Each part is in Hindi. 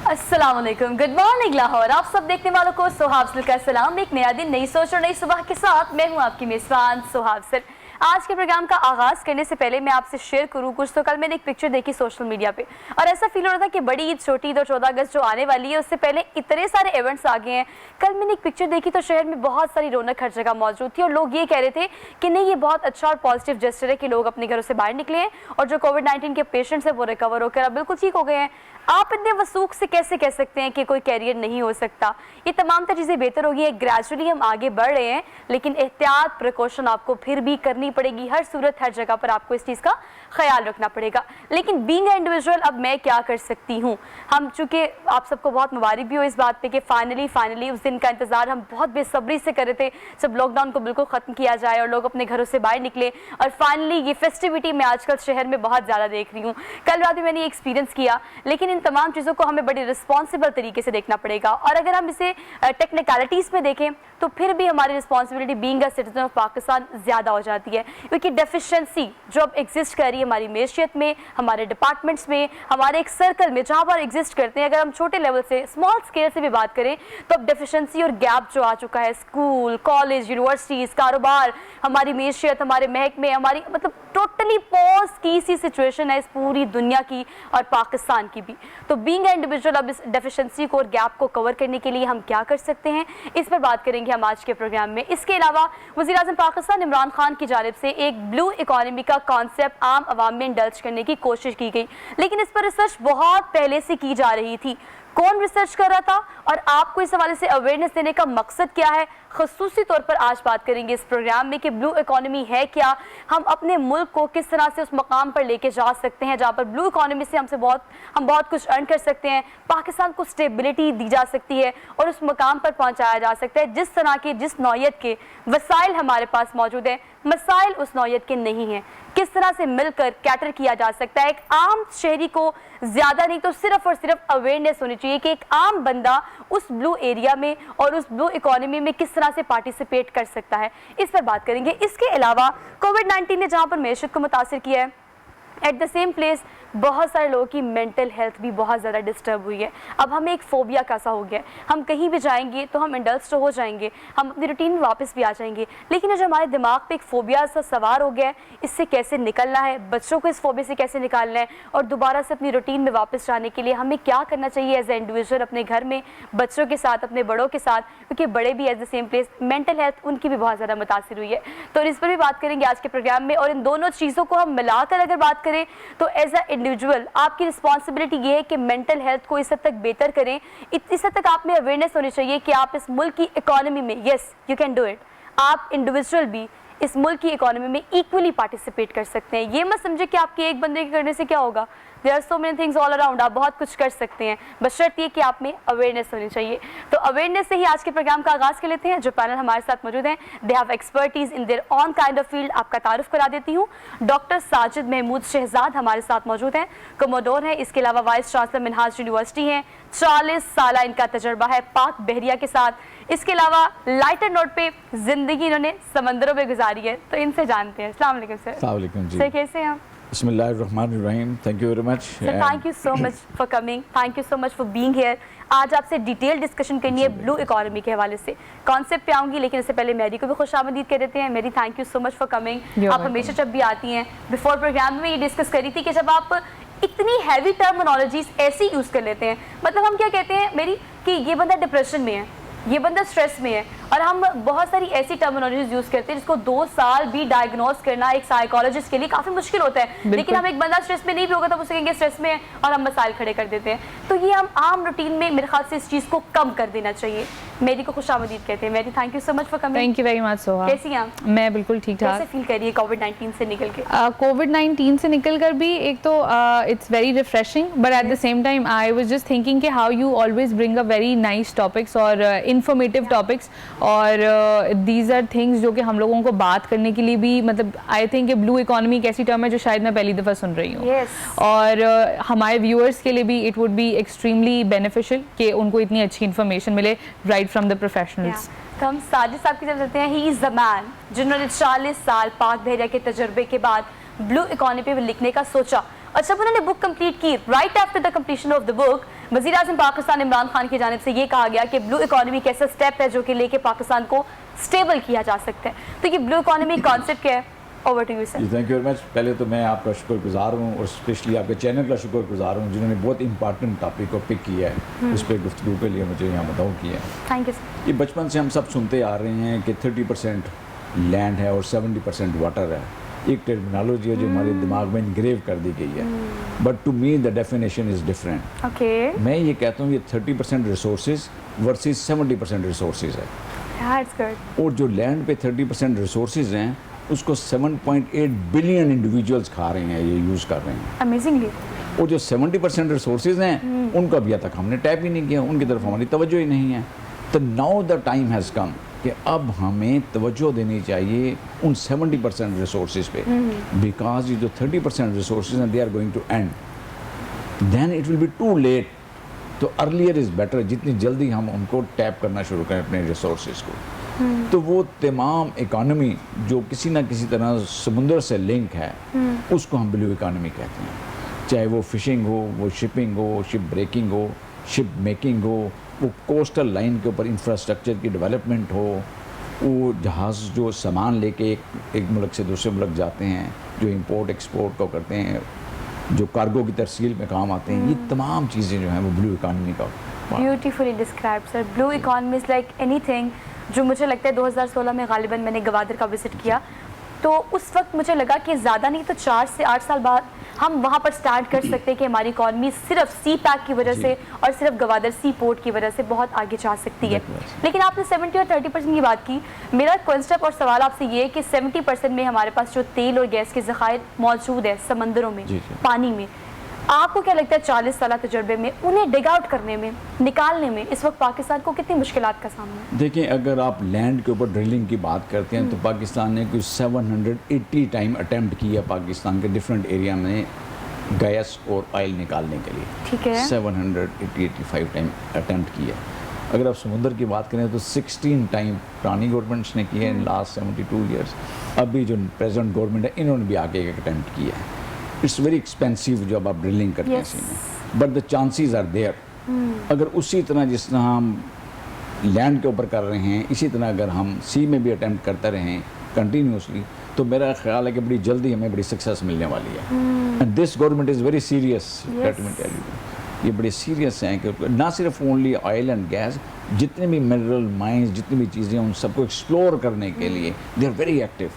अस्सलाम वालेकुम, गुड मॉर्निंग लाहौर। आप सब देखने वालों को सोहाब सिल का सलाम। एक नया दिन, नई सोच और नई सुबह के साथ मैं हूं आपकी मेजबान सोहाब सिल। आज के प्रोग्राम का आगाज करने से पहले मैं आपसे शेयर करूं कुछ। तो कल मैंने एक पिक्चर देखी सोशल मीडिया पे और ऐसा फील हो रहा था कि बड़ी ईद, छोटी ईद और 14 अगस्त जो आने वाली है उससे पहले इतने सारे इवेंट्स आ गए हैं। कल मैंने एक पिक्चर देखी तो शहर में बहुत सारी रौनक हर जगह मौजूद थी और लोग ये कह रहे थे कि नहीं, ये बहुत अच्छा और पॉजिटिव जेस्चर है कि लोग अपने घरों से बाहर निकले हैं और जो कोविड-19 के पेशेंट्स हैं वो रिकवर होकर अब बिल्कुल ठीक हो गए हैं। आप इतने वसूख से कैसे कह सकते हैं कि कोई कैरियर नहीं हो सकता? ये तमाम चीज़ें बेहतर होगी है। ग्रेजुअली हम आगे बढ़ रहे हैं, लेकिन एहतियात, प्रिकॉशन आपको फिर भी करनी पड़ेगी। हर सूरत, हर जगह पर आपको इस चीज़ का ख्याल रखना पड़ेगा। लेकिन बीइंग अ इंडिविजुअल अब मैं क्या कर सकती हूँ? हम चूँकि आप सबको बहुत मुबारक भी हो इस बात पे कि फाइनली उस दिन का इंतज़ार हम बहुत बेसब्री से कर रहे थे जब लॉकडाउन को बिल्कुल ख़त्म किया जाए और लोग अपने घरों से बाहर निकले। और फाइनली ये फेस्टिविटी मैं आजकल शहर में बहुत ज़्यादा देख रही हूँ। कल रात में मैंने ये एक्सपीरियंस किया, लेकिन इन तमाम चीज़ों को हमें बड़ी रिस्पॉन्सिबल तरीके से देखना पड़ेगा। और अगर हम इसे टेक्निकलिटीज़ में देखें तो फिर भी हमारी responsibility being a citizen of Pakistan ज़्यादा हो जाती है, क्योंकि डेफिशिएंसी जो अब एग्जिस्ट कर रही है हमारी मेशियत में, हमारे डिपार्टमेंट्स में, हमारे एक सर्कल में जहाँ पर एग्जिस्ट करते हैं, अगर हम छोटे लेवल से, स्मॉल स्केल से भी बात करें तो अब डेफिशिएंसी और गैप जो आ चुका है स्कूल, कॉलेज, यूनिवर्सिटीज़, कारोबार, हमारी मेशियत, हमारे महकमे, हमारी मतलब टोटली पॉज की सी सिचुएशन है इस पूरी दुनिया की और पाकिस्तान की भी। तो बीइंग अ इंडिविजुअल अब इस डेफिशिएंसी को और गैप को कवर करने के लिए हम क्या कर सकते हैं, इस पर बात करेंगे हम आज के प्रोग्राम में। इसके अलावा वज़ीर-ए-आज़म पाकिस्तान इमरान खान की जानिब से एक ब्लू इकॉनमी का कॉन्सेप्ट आम आवाम में इंडल्ज करने की कोशिश की गई, लेकिन इस पर रिसर्च बहुत पहले से की जा रही थी। कौन रिसर्च कर रहा था और आपको इस हवाले से अवेयरनेस देने का मकसद क्या है, ख़ुसूसी तौर पर आज बात करेंगे इस प्रोग्राम में कि ब्लू इकॉनमी है क्या, हम अपने मुल्क को किस तरह से उस मकाम पर लेके जा सकते हैं जहाँ पर ब्लू इकॉनमी से हम बहुत कुछ अर्न कर सकते हैं, पाकिस्तान को स्टेबिलिटी दी जा सकती है और उस मकाम पर पहुँचाया जा सकता है जिस तरह के, जिस नौयत के वसाइल हमारे पास मौजूद हैं। मसाइल उस नौयत के नहीं हैं, किस तरह से मिलकर कैटर किया जा सकता है। एक आम शहरी को ज़्यादा नहीं तो सिर्फ और सिर्फ अवेयरनेस होनी चाहिए कि एक आम बंदा उस ब्लू एरिया में और उस ब्लू इकॉनमी में किस तरह से पार्टिसिपेट कर सकता है, इस पर बात करेंगे। इसके अलावा कोविड-19 ने जहाँ पर मैशत को मुतासिर किया है, एट द सेम प्लेस बहुत सारे लोगों की मेंटल हेल्थ भी बहुत ज़्यादा डिस्टर्ब हुई है। अब हमें एक फोबिया कैसा हो गया है, हम कहीं भी जाएंगे तो हम इंडल्ज तो हो जाएंगे, हम अपनी रूटीन में वापस भी आ जाएंगे, लेकिन जो हमारे दिमाग पे एक फोबिया सा सवार हो गया है, इससे कैसे निकलना है, बच्चों को इस फोबिया से कैसे निकालना है और दोबारा से अपनी रूटीन में वापस जाने के लिए हमें क्या करना चाहिए एज ए इंडिविजुअल अपने घर में, बच्चों के साथ, अपने बड़ों के साथ, क्योंकि बड़े भी as the same place mental health उनकी भी बहुत ज़्यादा मुतासिर हुई है। तो इस पर भी बात करेंगे आज के प्रोग्राम में। और इन दोनों चीज़ों को हम मिलाकर अगर बात करें तो एज अ इंडिविजुअल आपकी रिस्पॉन्सिबिलिटी ये है कि मेंटल हेल्थ को इस हद तक बेहतर करें, इस हद तक आप में अवेयरनेस होनी चाहिए कि आप इस मुल्क की इकॉनमी में, yes you can do it, आप इंडिविजुअल भी इस मुल्क की इकॉनमी में इक्वली पार्टिसिपेट कर सकते हैं। ये मत समझे कि आपके एक बंदे के करने से क्या होगा, there are so many things all around, आप बहुत कुछ कर सकते हैं, बस शर्त ये कि आप में अवेयरनेस होनी चाहिए। तो अवेयरनेस से ही आज के प्रोग्राम का आगाज़ कर लेते हैं। जो पैनल हमारे साथ मौजूद हैं, they have expertise in their on kind of field. आपका तारुफ करा देती हूँ, डॉक्टर साजिद महमूद शहजाद हमारे साथ मौजूद हैं, कमोडोर हैं। इसके अलावा वाइस चांसलर मिनहाज यूनिवर्सिटी हैं, 40 साल इनका तजर्बा है पाक बहरिया के साथ। इसके अलावा लाइटर नोट पे जिंदगी इन्होंने समंदरों में गुजारी है, तो इनसे जानते हैं। अस्सलाम वालेकुम सर। अस्सलाम वालेकुम जी। सर कैसे हैं आप? बिस्मिल्लाहिर्रहमानिर्रहीम, thank you very much sir. Thank you so much for coming, thank you so much for being here. आज आपसे डिटेल डिस्कशन करनी है ब्लू इकॉनमी के हवाले से, कॉन्सेप्ट पे आऊँगी, लेकिन इससे पहले मेरी को भी खुशामदीद कर देते हैं। मेरी thank you so much for coming. आप हमेशा जब भी आती हैं, बिफोर प्रोग्राम में ये डिस्कस करी थी कि जब आप इतनी हैवी टर्मिनोलॉजीज ऐसी यूज़ कर लेते हैं, मतलब हम क्या कहते हैं मेरी कि ये बंदा डिप्रेशन में है, ये बंदा स्ट्रेस में है, और हम बहुत सारी ऐसी टर्मिनोलॉजीज यूज़ करते हैं जिसको 2 साल भी डायग्नोस करना एक साइकोलॉजिस्ट के लिए काफ़ी मुश्किल होता है। लेकिन हम एक बंदा स्ट्रेस में नहीं भी होगा तो उसे कहेंगे स्ट्रेस में है और हम मसाइल खड़े कर देते हैं। तो ये हम आम रूटीन में मेरे ख्याल से इस चीज़ को कम कर देना चाहिए। मेरी को खुशामदीद कहते हैं। मेरी thank you so much for coming. Thank you very much Soha. कैसी हैं आप? मैं बिल्कुल ठीक ठाक। कैसे फील कर रही है कोविड-19 से निकल के? कोविड-19 से निकल कर भी एक तो it's very refreshing, but at the same time I was just thinking कि how you always bring a very nice topics और इंफॉर्मेटिव टॉपिक्स, और दीज आर थिंग्स जो कि हम लोगों को बात करने के लिए भी, मतलब आई थिंक ब्लू इकॉनमी एक ऐसी टर्म है जो शायद मैं पहली दफ़ा सुन रही हूँ। और हमारे व्यूअर्स के लिए भी it would be extremely beneficial कि उनको इतनी अच्छी इन्फॉर्मेशन मिले राइट फ्रॉम द प्रोफेशनल्स। तो हम साजिद साहब की तरफ चलते हैं। ही इज़ द मैन जिन्होंने 40 साल पाक बहरिया के तजर्बे के बाद ब्लू इकॉनमी पे लिखने का सोचा, और जब उन्होंने बुक कंप्लीट की, right after the completion of the book वज़ीर-ए-आज़म पाकिस्तान इमरान खान की जानिब से ये कहा गया कि ब्लू इकॉनमी एक ऐसा स्टेप है जो कि लेके पाकिस्तान को स्टेबल किया जा सकता है। तो ये ब्लू इकॉनमी कॉन्सेप्ट क्या है? Over to you sir. Thank you very much. पहले तो मैं आपका शुक्रगुजार हूँ और स्पेशली आपके चैनल का शुक्रगुजार हूँ जिन्होंने बहुत इंपॉर्टेंट टॉपिक को पिक किया है, उस पर गुफ्तगू के लिए मुझे यहाँ मदऊ किया है। Thank you sir. ये बचपन से हम सब सुनते आ रहे हैं कि 30% लैंड है और 70% वाटर है। एक टर्मिनोलॉजी है जो हमारे दिमाग में इनग्रेव कर दी गई है, but to me the definition is different. Okay, मैं ये कहता हूँ ये 30% रिसोर्सेज वर्सेस 70% रिसोर्सेज है, दैट्स गुड। और जो लैंड पे 30% रिसोर्सेज हैं उसको 7.8 बिलियन इंडिविजुअल्स खा रहे हैं, ये यूज़ कर रहे हैं। अमेजिंगली। और जो 70% रिसोर्सेज हैं उनको अभी तक हमने टैप ही नहीं किया, उनकी तरफ हमारी तवज्जो ही नहीं है। तो now the time has come कि अब हमें तवज्जो देनी चाहिए उन 70% रिसोर्सेज पे, बिकॉज ये जो 30% रिसोर्सेज हैं they are going to end, then it will be too late. तो अर्लियर इज़ बेटर, जितनी जल्दी हम उनको टैप करना शुरू करें अपने रिसोर्सेज को, तो वो तमाम इकानमी जो किसी ना किसी तरह समुंदर से लिंक है उसको हम ब्लू इकानमी कहते हैं। चाहे वो फिशिंग हो, वो शिपिंग हो, शिप ब्रेकिंग हो, शिप मेकिंग हो, वो कोस्टल लाइन के ऊपर इंफ्रास्ट्रक्चर की डेवलपमेंट हो, वो जहाज़ जो सामान लेके एक मुल्क से दूसरे मुल्क जाते हैं, जो इंपोर्ट एक्सपोर्ट को करते हैं, जो कार्गो की तरसील में काम आते हैं, ये तमाम चीज़ें जो हैं वो ब्लू इकानमी का। Beautifully describe sir. Blue economy is like anything. जो मुझे लगता है 2016 में गालिबन मैंने गवादर का विज़िट किया, तो उस वक्त मुझे लगा कि ज़्यादा नहीं तो 4 से 8 साल बाद हम वहाँ पर स्टार्ट कर सकते हैं कि हमारी इकॉनमी सिर्फ सी पैक की वजह से और सिर्फ गवादर सी पोर्ट की वजह से बहुत आगे जा सकती है। लेकिन आपने 70 और 30% की बात की। मेरा क्वेश्चन और सवाल आपसे ये है कि 70% में हमारे पास जो तेल और गैस के ज़खायर मौजूद है समंदरों में, पानी में, आपको क्या लगता है 40 साल तजुर्बे में उन्हें डिग आउट करने में, निकालने में इस वक्त पाकिस्तान को कितनी मुश्किलात का सामना है? देखिए, अगर आप लैंड के ऊपर ड्रिलिंग की बात करते हैं तो पाकिस्तान ने कुछ 780 टाइम अटेम्प्ट किया पाकिस्तान के डिफरेंट एरिया में गैस और ऑयल निकालने के लिए। ठीक है, 785 टाइम अटेम्प्ट किया। अगर आप समुद्र की बात करें तो 16 टाइम पुरानी गवर्नमेंट्स ने किया इन लास्ट 72 ईयर्स। अभी जो प्रेजेंट गवर्नमेंट है इन्होंने भी आगे एक अटेम्प्ट किया है। इट्स वेरी एक्सपेंसिव जब आप ड्रिलिंग करते हैं सी में, but the chances are there. अगर उसी तरह जिस तरह हम लैंड के ऊपर कर रहे हैं, इसी तरह अगर हम सी में भी अटेम्प्ट करते रहें कंटिन्यूसली, तो मेरा ख्याल है कि बड़ी जल्दी हमें बड़ी सक्सेस मिलने वाली है। And this government is very serious, let me tell you. ये बड़े सीरियस हैं कि ना सिर्फ ओनली ऑयल एंड गैस, जितने भी मिनरल माइंस, जितनी भी चीज़ें उन सबको एक्सप्लोर करने के लिए दे आर वेरी एक्टिव।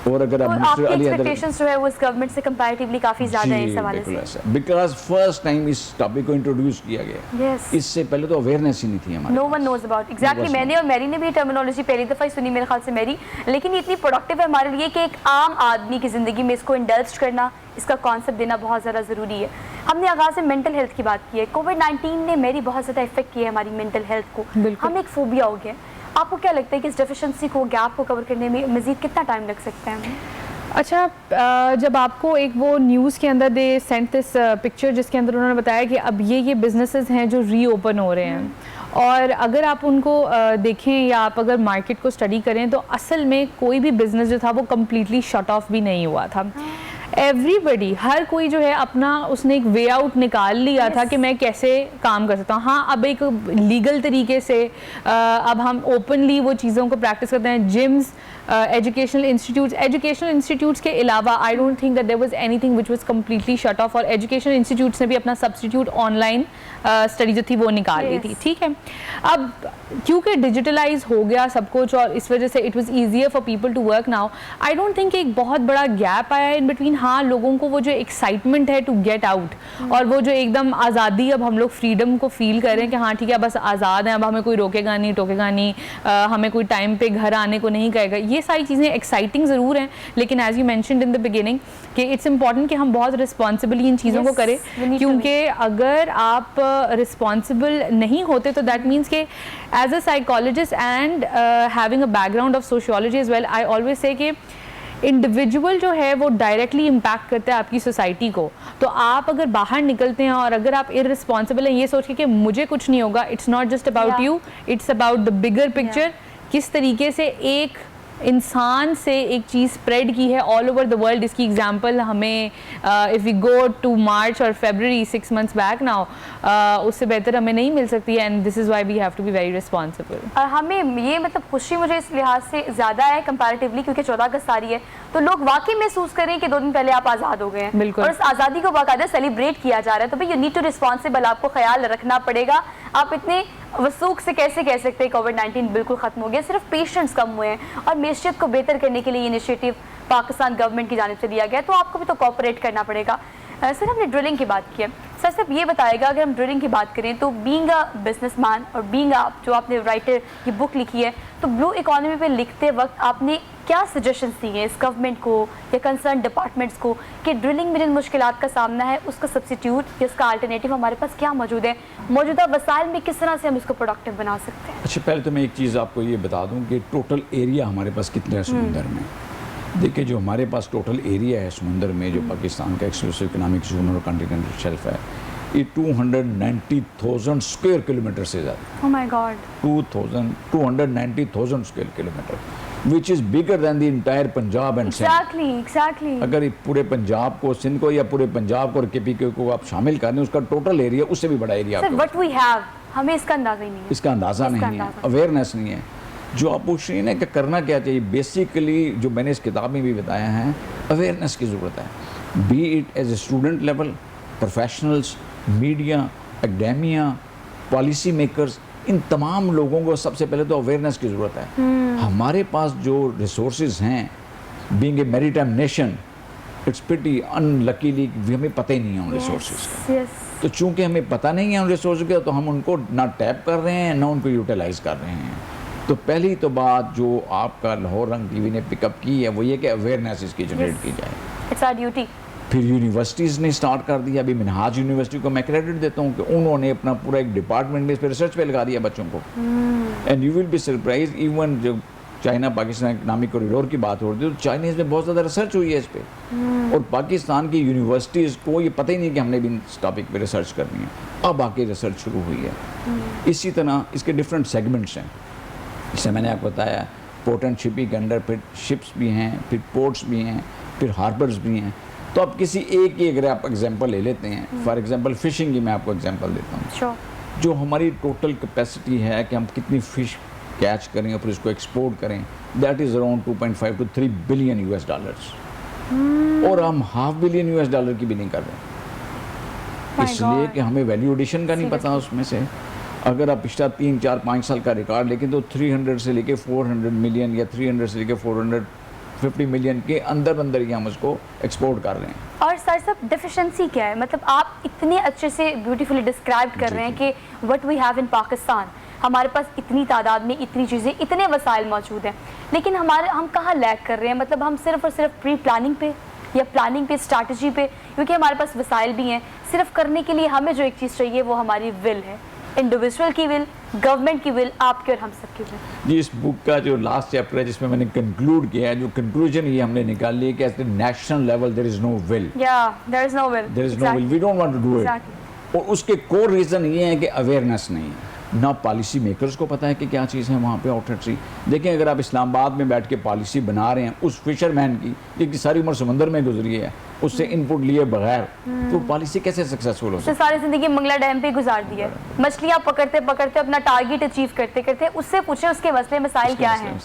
और अगर आप आपकी एक्सपेक्टेशंस जो है वो इस गवर्नमेंट से कंपैरेटिवली काफी ज्यादा है इस हवाले से, बिकॉज़ फर्स्ट टाइम इस टॉपिक को इंट्रोड्यूस किया गया। इससे पहले तो अवेयरनेस ही नहीं थी हमारे, no one knows about. Exactly, मैंने और मैरी ने भी टर्मिनोलॉजी पहली दफ़ा ही सुनी मेरे ख्याल से मैरी, लेकिन ये इतनी प्रोडक्टिव है हमारे लिए कि एक आम आदमी की ज़िंदगी में इसको इंडल्ज करना, इसका कॉन्सेप्ट देना बहुत ज़्यादा ज़रूरी है। हमने आगाज़ में मेंटल हेल्थ की बात की है। कोविड-19 ने मेरी बहुत ज़्यादा इफेक्ट किया है हमारी मेंटल हेल्थ को, हम एक फोबिया हो गया। आपको क्या लगता है कि इस डेफिशिएंसी को, गैप को कवर करने में मज़ीद कितना टाइम लग सकता है हमें? अच्छा, जब आपको एक वो न्यूज़ के अंदर दे सेंट दिस पिक्चर जिसके अंदर उन्होंने बताया कि अब ये बिजनेसेस हैं जो रीओपन हो रहे हैं, और अगर आप उनको देखें या आप अगर मार्केट को स्टडी करें तो असल में कोई भी बिजनेस जो था वो कम्प्लीटली शट ऑफ भी नहीं हुआ था। एवरीबडी, हर कोई जो है अपना उसने एक वे आउट निकाल लिया था कि मैं कैसे काम कर सकता हूँ। हाँ, अब एक लीगल तरीके से अब हम ओपनली वो चीज़ों को प्रैक्टिस करते हैं। जिम्स, एजुकेशनल इंस्टीट्यूट्स के अलावा I don't think that there was anything which was completely shut off, और एजुकेशनल इंस्टीट्यूट्स ने भी अपना सब्स्टिट्यूट ऑनलाइन स्टडी जो थी वो निकाल ली थी। ठीक है, अब क्योंकि डिजिटलाइज हो गया सब कुछ और इस वजह से it was easier for people to work now, I don't think एक बहुत बड़ा गैप आया है इन बिटवीन। हाँ, लोगों को वो जो एक्साइटमेंट है टू गेट आउट और वो जो एकदम आज़ादी, अब हम लोग फ्रीडम को फील कर रहे हैं कि हाँ ठीक है, बस आज़ाद हैं, अब हमें कोई रोकेगा नहीं टोकेगा नहीं, हमें कोई टाइम पे घर आने को नहीं कहेगा। ये सारी चीज़ें एक्साइटिंग ज़रूर हैं, लेकिन as you mentioned in the beginning कि इट्स इंपॉर्टेंट कि हम बहुत रिस्पॉन्सिबली इन चीज़ों को करें, क्योंकि अगर आप रिस्पॉन्सिबल नहीं होते तो दैट मीन्स कि as a psychologist and having a background of sociology as well, I always say कि इंडिविजुअल जो है वो डायरेक्टली इम्पैक्ट करता है आपकी सोसाइटी को। तो आप अगर बाहर निकलते हैं और अगर आप इररिस्पॉन्सिबल हैं ये सोच के कि मुझे कुछ नहीं होगा, it's not just about you, it's about the bigger picture. किस तरीके से एक इंसान से एक चीज़ स्प्रेड की है ऑल ओवर द वर्ल्ड, इसकी एग्जांपल हमें इफ़ वी गो टू मार्च और फरवरी 6 months बैक नाउ, उससे बेहतर हमें नहीं मिल सकती है, and this is why we have to be very responsible. और हमें ये मतलब खुशी मुझे इस लिहाज से ज़्यादा है कंपैरेटिवली, क्योंकि 14 अगस्त आ रही है तो लोग वाकई महसूस करें कि 2 दिन पहले आप आज़ाद हो गए हैं। बिल्कुल। और उस आज़ादी को बाकायदा सेलिब्रेट किया जा रहा है, तो भाई यू नीड टू रिस्पॉन्सिबल, आपको ख्याल रखना पड़ेगा। आप इतने वसूख से कैसे कह सकते हैं कोविड-19 बिल्कुल ख़त्म हो गया, सिर्फ पेशेंट्स कम हुए हैं और मैशियत को बेहतर करने के लिए इनिशिएटिव पाकिस्तान गवर्नमेंट की जानिब से लिया गया, तो आपको भी तो कोऑपरेट करना पड़ेगा। सर, हमने ड्रिलिंग की बात की है, सर सिर्फ ये बताएगा, अगर हम ड्रिलिंग की बात करें तो बीइंग अ बिजनेसमैन और बीइंग जो आपने राइटर की बुक लिखी है, तो ब्लू इकोनॉमी पे लिखते वक्त आपने क्या सजेशंस दी हैं इस गवर्नमेंट को या कंसर्न डिपार्टमेंट्स को कि ड्रिलिंग में जिन मुश्किलात का सामना है उसका सब्सिट्यूट या उसका अल्टरनेटिव हमारे पास क्या मौजूद है, मौजूदा वसाइल में किस तरह से हम इसको प्रोडक्टिव बना सकते हैं? अच्छा, पहले तो मैं एक चीज़ आपको ये बता दूं कि टोटल एरिया हमारे पास कितना है समुंदर में। देखिए, जो हमारे पास टोटल एरिया है समुंदर में, जो पाकिस्तान का एक्सक्लूसिव इकोनॉमिक जोन और कॉन्टिनेंटल शेल्फ है, ये 290,000 स्क्वायर किलोमीटर से ज़्यादा। Oh my god. 290,000 square kilometre, which is bigger than the entire Punjab and Sindh. Exactly. अगर ये पूरे पंजाब को, सिंध को या पूरे पंजाब को और KPK को आप शामिल कर दें, उसका टोटल एरिया उससे भी बड़ा area. Sir, what we have, हमें इसका अंदाजा ही नहीं है। इसका अंदाज़ा नहीं है, अवेयरनेस नहीं है। जो आप पूछ रही हैं ना कि करना क्या चाहिए, बेसिकली जो मैंने इस किताब में भी बताया है, अवेयरनेस की ज़रूरत है। Be it as a student level, professionals, media, academia, policy makers, इन तमाम लोगों को सबसे पहले तो अवेयरनेस की ज़रूरत है। हमारे पास जो रिसोर्सेज हैं, being a maritime nation, it's pretty unluckily हमें पता ही नहीं है उन रिसोर्सेज का। तो चूंकि हमें पता नहीं है उन रिसोर्स का, तो हम उनको ना टैप कर रहे हैं ना उनको यूटिलाइज कर रहे हैं। तो पहली तो बात जो आपका लाहौर रंग TV ने पिकअप की है वो ये कि अवेयरनेस इसकी जनरेट की जाए। It's our duty. फिर यूनिवर्सिटीज़ ने स्टार्ट कर दिया। अभी मिनहाज यूनिवर्सिटी को मैं क्रेडिट देता हूँ कि उन्होंने अपना पूरा एक डिपार्टमेंट इस पर रिसर्च पे लगा दिया बच्चों को। And you will be surprise, even जो चाइना पाकिस्तान इकनॉमिक कॉरिडोर की बात हो रही है, तो चाइनीज़ में बहुत ज़्यादा रिसर्च हुई है इस पर। और पाकिस्तान की यूनिवर्सिटीज़ को ये पता ही नहीं कि हमने भी इस टॉपिक पे रिसर्च करनी है, अब आके रिसर्च शुरू हुई है। इसी तरह इसके डिफरेंट सेगमेंट्स हैं, जैसे मैंने आपको बताया पोर्ट एंड शिपिंग के अंडर फिर शिप्स भी हैं, फिर पोर्ट्स भी हैं, फिर हार्बर्स भी हैं। तो अब किसी एक की अगर आप एग्जांपल ले लेते हैं, फॉर एग्जांपल फ़िशिंग की मैं आपको एग्जांपल देता हूँ। Sure. जो हमारी टोटल कैपेसिटी है कि हम कितनी फ़िश कैच करें और फिर उसको एक्सपोर्ट करें, that is around 2.5 to 3 billion US dollars. और हम $500 million US की भी नहीं कर रहे, My इसलिए God. कि हमें वैल्यू एडिशन का नहीं पता उसमें से। अगर आप पिछला 3, 4, 5 साल का रिकॉर्ड लेकिन तो 300 से लेके 400 मिलियन या 300 से लेके 450 मिलियन के अंदर अंदर ही हम उसको एक्सपोर्ट कर रहे हैं। और सर साहब, डिफिशेंसी क्या है? मतलब आप इतने अच्छे से ब्यूटीफुली डिस्क्राइब कर रहे हैं कि what we have in Pakistan, हमारे पास इतनी तादाद में इतनी चीज़ें, इतने वसाइल मौजूद हैं, लेकिन हम कहाँ लैग कर रहे हैं? मतलब हम सिर्फ और सिर्फ प्री प्लानिंग पे या प्लानिंग पे, स्ट्रैटेजी पे, क्योंकि हमारे पास वसाइल भी हैं। सिर्फ करने के लिए हमें जो एक चीज़ चाहिए वो हमारी विल है, इंडिविजुअल की विल, गवर्नमेंट की विल, आपकी और हम सब की विल। जी, इस बुक का जो लास्ट चैप्टर है जिसमें मैंने कंक्लूड किया है, जो कंक्लूजन ये हमने निकाल ली है कि at the national level there is no will, there is no will, we don't want to do it. और उसके कोर रीज़न ये है कि अवेयरनेस नहीं है, ना पॉलिसी मेकर्स को पता है कि क्या चीज़ है वहाँ पे आउटलेट्री। देखें, अगर आप इस्लामाबाद में बैठ के पॉलिसी बना रहे हैं उस फिशरमैन की जिसकी सारी उम्र समंदर में गुजरी है, उससे इनपुट लिए बगैर, तो पॉलिसी कैसे सक्सेसफुल हो सकती है? सारी जिंदगी मंगला डैम पे गुजार दी है, मछलियाँ पकड़ते पकड़ते अपना टारगेट अचीव करते करते। उससे पूछे उसके मसले मसाइल क्या हैं।